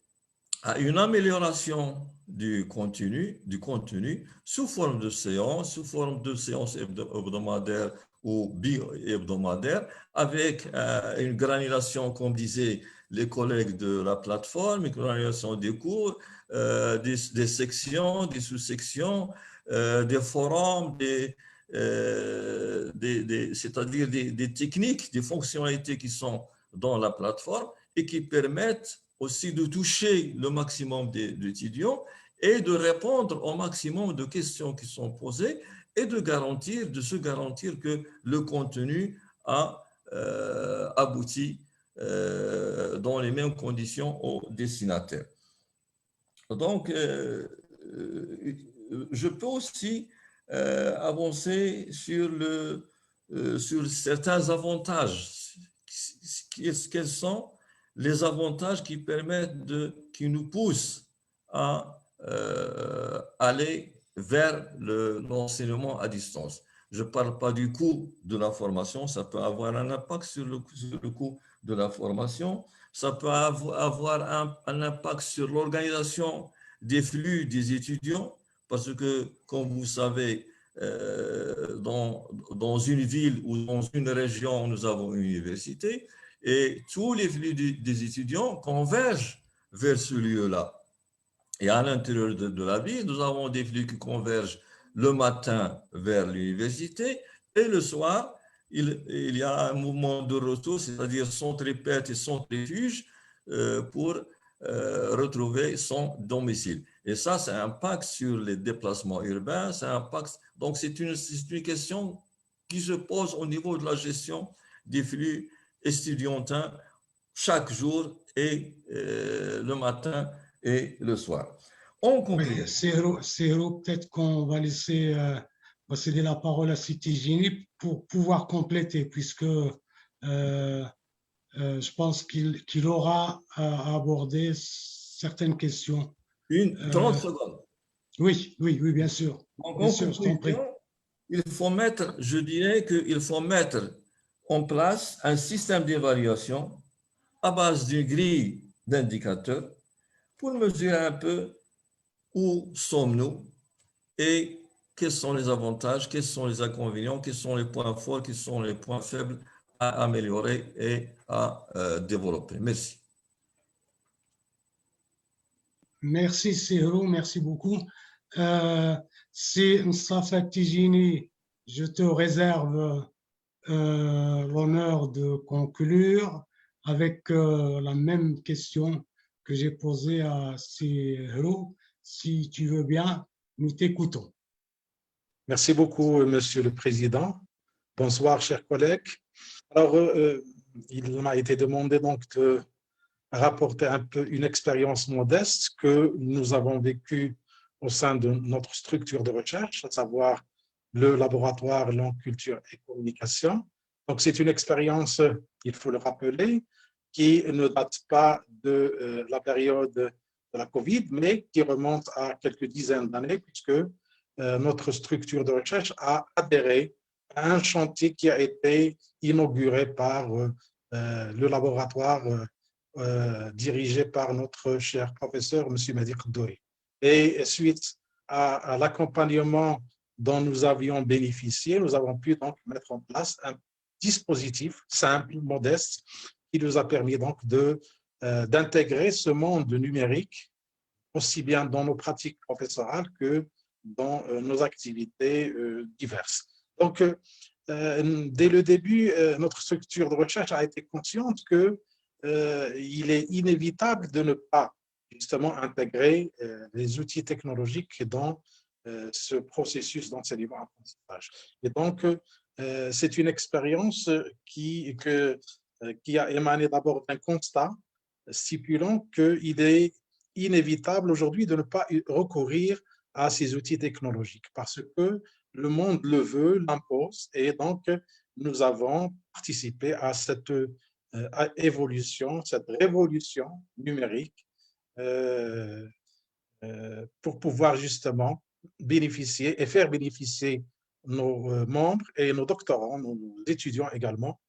Speaker 5: à une amélioration du contenu sous forme de séances, hebdomadaires ou bi-hebdomadaires, avec une granulation, comme disaient les collègues de la plateforme, une granulation des cours, des sections, des sous-sections, des forums, c'est-à-dire des techniques, des fonctionnalités qui sont dans la plateforme et qui permettent aussi de toucher le maximum d'étudiants et de répondre au maximum de questions qui sont posées et de se garantir que le contenu a abouti dans les mêmes conditions aux destinataires. Donc, je peux aussi avancer sur certains avantages. Quels sont les avantages qui permettent qui nous poussent à aller vers l'enseignement à distance. Je ne parle pas du coût de la formation, ça peut avoir un impact sur le coût de la formation, ça peut avoir un impact sur l'organisation des flux des étudiants, parce que, comme vous savez, dans une ville ou dans une région, nous avons une université et tous les flux des étudiants convergent vers ce lieu-là. Et à l'intérieur de la ville, nous avons des flux qui convergent le matin vers l'université et le soir, il y a un mouvement de retour, c'est-à-dire centripète et centrifuge pour retrouver son domicile. Et ça impacte sur les déplacements urbains, donc c'est une question qui se pose au niveau de la gestion des flux estudiantins chaque jour et le matin et le soir. On conclut.
Speaker 1: Serhou, peut-être qu'on va laisser céder la parole à Siti Jini pour pouvoir compléter, puisque je pense qu'il aura à aborder certaines questions.
Speaker 5: 30 secondes.
Speaker 1: Oui, bien sûr. Bien sûr, je t'en prie.
Speaker 5: Je dirais qu'il faut mettre en place un système d'évaluation à base d'une grille d'indicateurs pour mesurer un peu où sommes-nous et quels sont les avantages, quels sont les inconvénients, quels sont les points forts, quels sont les points faibles à améliorer et à développer. Merci.
Speaker 1: Merci Serhou, merci beaucoup. Si Moustafa Tijini, je te réserve l'honneur de conclure avec la même question que j'ai posée à Serhou. Si tu veux bien, nous t'écoutons.
Speaker 6: Merci beaucoup, Monsieur le Président. Bonsoir, chers collègues. Alors, il m'a été demandé donc de rapporter un peu une expérience modeste que nous avons vécue au sein de notre structure de recherche, à savoir le laboratoire Langue, Culture et Communication. Donc, c'est une expérience, il faut le rappeler, qui ne date pas de la période de la COVID, mais qui remonte à quelques dizaines d'années, puisque notre structure de recherche a adhéré à un chantier qui a été inauguré par le laboratoire dirigé par notre cher professeur, M. Mehdi Khoudouri. Et suite à l'accompagnement dont nous avions bénéficié, nous avons pu donc mettre en place un dispositif simple, modeste, qui nous a permis donc d'intégrer ce monde numérique, aussi bien dans nos pratiques professorales que dans nos activités diverses. Donc, dès le début, notre structure de recherche a été consciente qu'il est inévitable de ne pas justement intégrer les outils technologiques dans ce processus d'enseignement-apprentissage. Et donc, c'est une expérience qui a émané d'abord d'un constat stipulant qu'il est inévitable aujourd'hui de ne pas recourir à ces outils technologiques parce que le monde le veut, l'impose, et donc nous avons participé à cette évolution, cette révolution numérique pour pouvoir justement bénéficier et faire bénéficier nos membres et nos doctorants, nos étudiants également,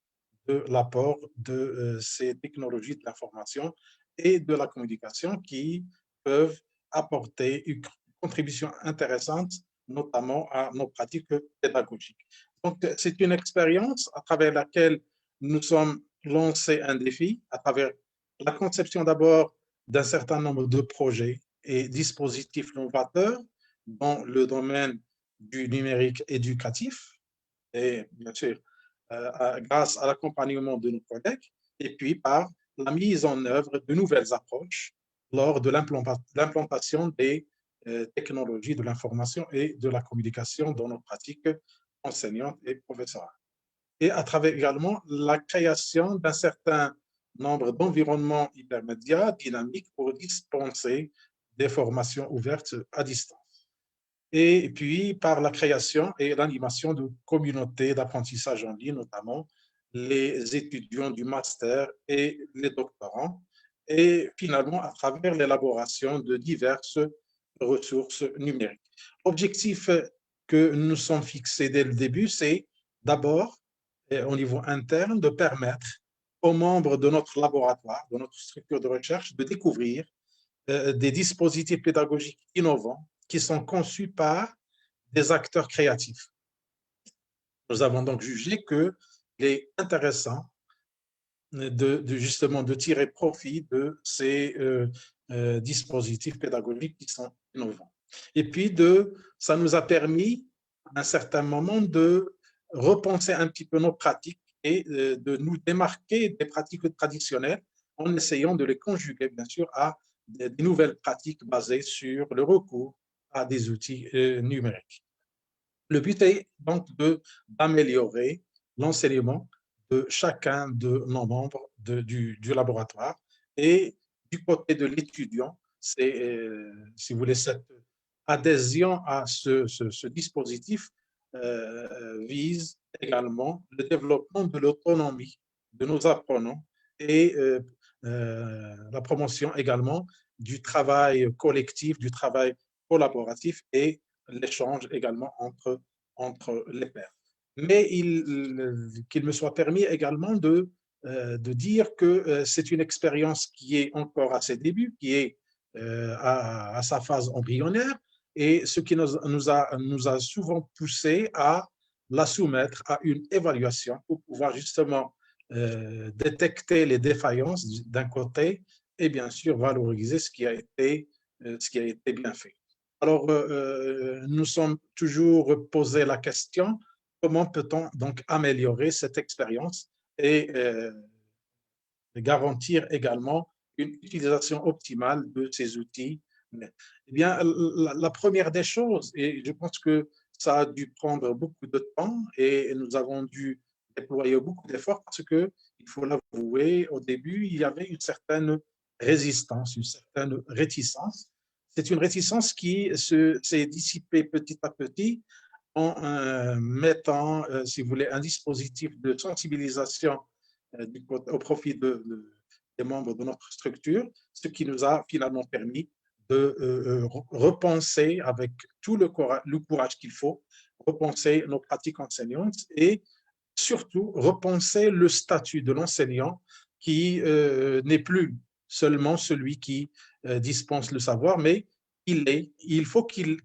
Speaker 6: de l'apport de ces technologies de l'information et de la communication qui peuvent apporter une contribution intéressante, notamment à nos pratiques pédagogiques. Donc, c'est une expérience à travers laquelle nous sommes lancés un défi, à travers la conception d'abord d'un certain nombre de projets et dispositifs novateurs dans le domaine du numérique éducatif, et bien sûr, grâce à l'accompagnement de nos collègues, et puis par la mise en œuvre de nouvelles approches lors de l'implantation des technologies de l'information et de la communication dans nos pratiques enseignantes et professorales. Et à travers également la création d'un certain nombre d'environnements hypermédias dynamiques pour dispenser des formations ouvertes à distance. Et puis par la création et l'animation de communautés d'apprentissage en ligne, notamment les étudiants du master et les doctorants, et finalement à travers l'élaboration de diverses ressources numériques. L'objectif que nous sommes fixés dès le début, c'est d'abord, au niveau interne, de permettre aux membres de notre laboratoire, de notre structure de recherche, de découvrir des dispositifs pédagogiques innovants qui sont conçus par des acteurs créatifs. Nous avons donc jugé qu'il est intéressant justement de tirer profit de ces dispositifs pédagogiques qui sont innovants. Et puis, ça nous a permis, à un certain moment, de repenser un petit peu nos pratiques et de nous démarquer des pratiques traditionnelles en essayant de les conjuguer, bien sûr, à des nouvelles pratiques basées sur le recours à des outils numériques. Le but est donc d'améliorer l'enseignement de chacun de nos membres du laboratoire. Et du côté de l'étudiant, c'est, si vous voulez, cette adhésion à ce dispositif vise également le développement de l'autonomie de nos apprenants et la promotion également du travail collectif, du travail collaboratif et l'échange également entre les pairs. Mais qu'il me soit permis également de dire que c'est une expérience qui est encore à ses débuts, qui est à sa phase embryonnaire, et ce qui nous a souvent poussé à la soumettre à une évaluation pour pouvoir justement détecter les défaillances d'un côté et bien sûr valoriser ce qui a été bien fait. Alors, nous sommes toujours posé la question, comment peut-on donc améliorer cette expérience et garantir également une utilisation optimale de ces outils? Eh bien, la première des choses, et je pense que ça a dû prendre beaucoup de temps et nous avons dû déployer beaucoup d'efforts parce que, il faut l'avouer, au début, il y avait une certaine résistance, une certaine réticence. C'est une réticence qui s'est dissipée petit à petit en mettant, si vous voulez, un dispositif de sensibilisation au profit des membres de notre structure, ce qui nous a finalement permis de repenser avec tout le courage qu'il faut, repenser nos pratiques enseignantes et surtout repenser le statut de l'enseignant qui n'est plus seulement celui qui dispense le savoir, mais il faut qu'il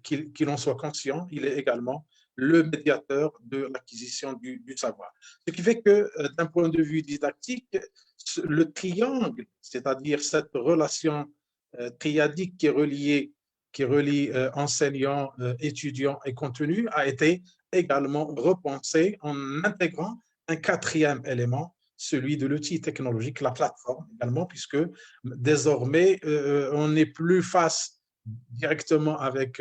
Speaker 6: en soit conscient, il est également le médiateur de l'acquisition du savoir. Ce qui fait que d'un point de vue didactique, le triangle, c'est-à-dire cette relation triadique qui relie enseignants, étudiants et contenu, a été également repensé en intégrant un quatrième élément, celui de l'outil technologique, la plateforme également, puisque désormais, on n'est plus face directement avec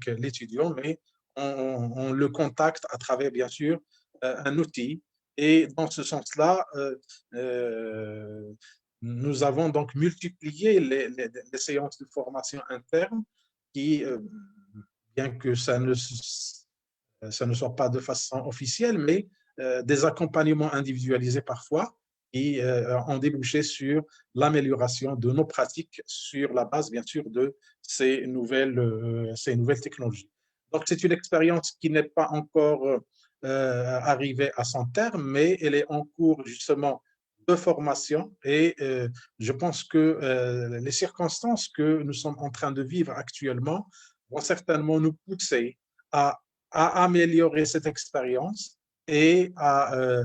Speaker 6: l'étudiant, mais on le contacte à travers, bien sûr, un outil. Et dans ce sens-là, nous avons donc multiplié les séances de formation interne qui, bien que ça ne soit pas de façon officielle, mais des accompagnements individualisés parfois qui ont débouché sur l'amélioration de nos pratiques sur la base, bien sûr, de ces nouvelles technologies. Donc, c'est une expérience qui n'est pas encore arrivée à son terme, mais elle est en cours justement de formation et je pense que les circonstances que nous sommes en train de vivre actuellement vont certainement nous pousser à améliorer cette expérience et à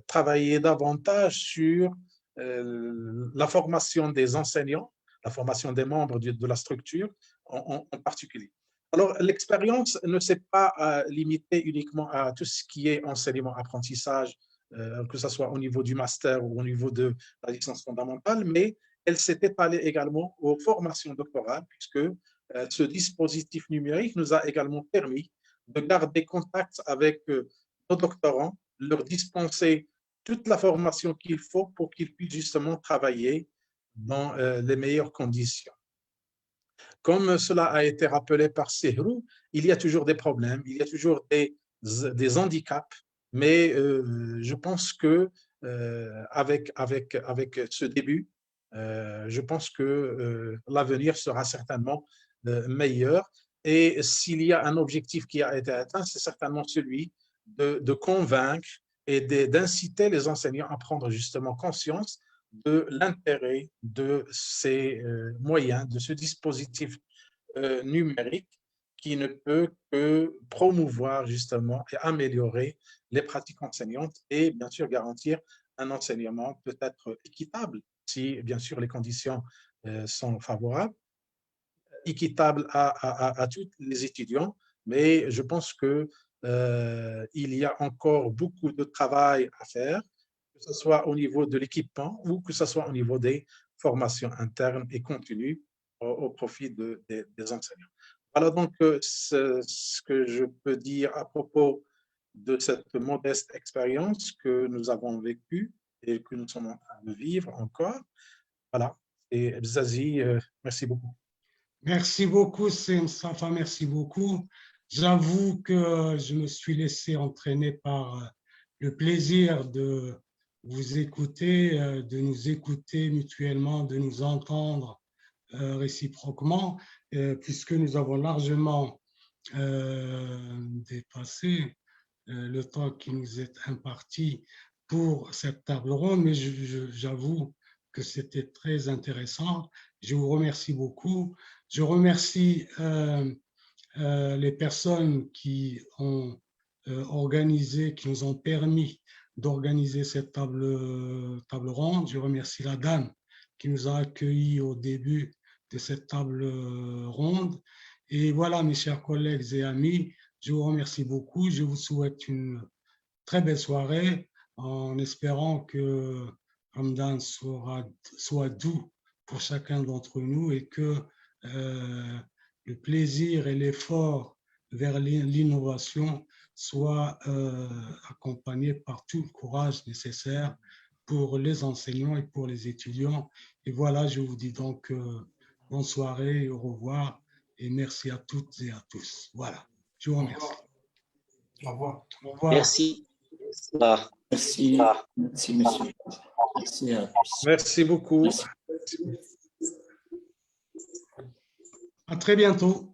Speaker 6: travailler davantage sur la formation des enseignants, la formation des membres de la structure en particulier. Alors, l'expérience ne s'est pas limitée uniquement à tout ce qui est enseignement-apprentissage, que ce soit au niveau du master ou au niveau de la licence fondamentale, mais elle s'est étalée également aux formations doctorales, puisque ce dispositif numérique nous a également permis de garder contact avec nos doctorants, leur dispenser toute la formation qu'il faut pour qu'ils puissent justement travailler dans les meilleures conditions. Comme cela a été rappelé par Sehrou, il y a toujours des problèmes, il y a toujours des handicaps Mais je pense que avec ce début, je pense que l'avenir sera certainement meilleur. Et s'il y a un objectif qui a été atteint, c'est certainement celui de convaincre et d'inciter les enseignants à prendre justement conscience de l'intérêt de ces moyens, de ce dispositif numérique qui ne peut que promouvoir justement et améliorer les pratiques enseignantes et bien sûr garantir un enseignement peut-être équitable, si bien sûr les conditions sont favorables, équitable à tous les étudiants, mais je pense que il y a encore beaucoup de travail à faire, que ce soit au niveau de l'équipement ou que ce soit au niveau des formations internes et continues au profit des enseignants. Voilà donc ce que je peux dire à propos de cette modeste expérience que nous avons vécue et que nous sommes en train de vivre encore. Voilà. Et Zazie, merci beaucoup.
Speaker 1: Merci beaucoup, Safa, merci beaucoup. J'avoue que je me suis laissé entraîner par le plaisir de vous écouter, de nous écouter mutuellement, de nous entendre réciproquement, puisque nous avons largement dépassé le temps qui nous est imparti pour cette table ronde, mais j'avoue que c'était très intéressant. Je vous remercie beaucoup. Je remercie les personnes qui ont organisé, qui nous ont permis d'organiser cette table ronde. Je remercie la dame qui nous a accueillis au début de cette table ronde. Et voilà, mes chers collègues et amis, je vous remercie beaucoup. Je vous souhaite une très belle soirée en espérant que Ramadan soit doux pour chacun d'entre nous et que le plaisir et l'effort vers l'innovation soient accompagnés par tout le courage nécessaire pour les enseignants et pour les étudiants. Et voilà, je vous dis donc bonne soirée, au revoir et merci à toutes et à tous. Voilà, je vous remercie.
Speaker 6: Au revoir.
Speaker 1: Au revoir.
Speaker 3: Merci.
Speaker 4: Merci, merci monsieur. Merci à tous.
Speaker 6: Merci beaucoup.
Speaker 4: Merci.
Speaker 1: À très bientôt.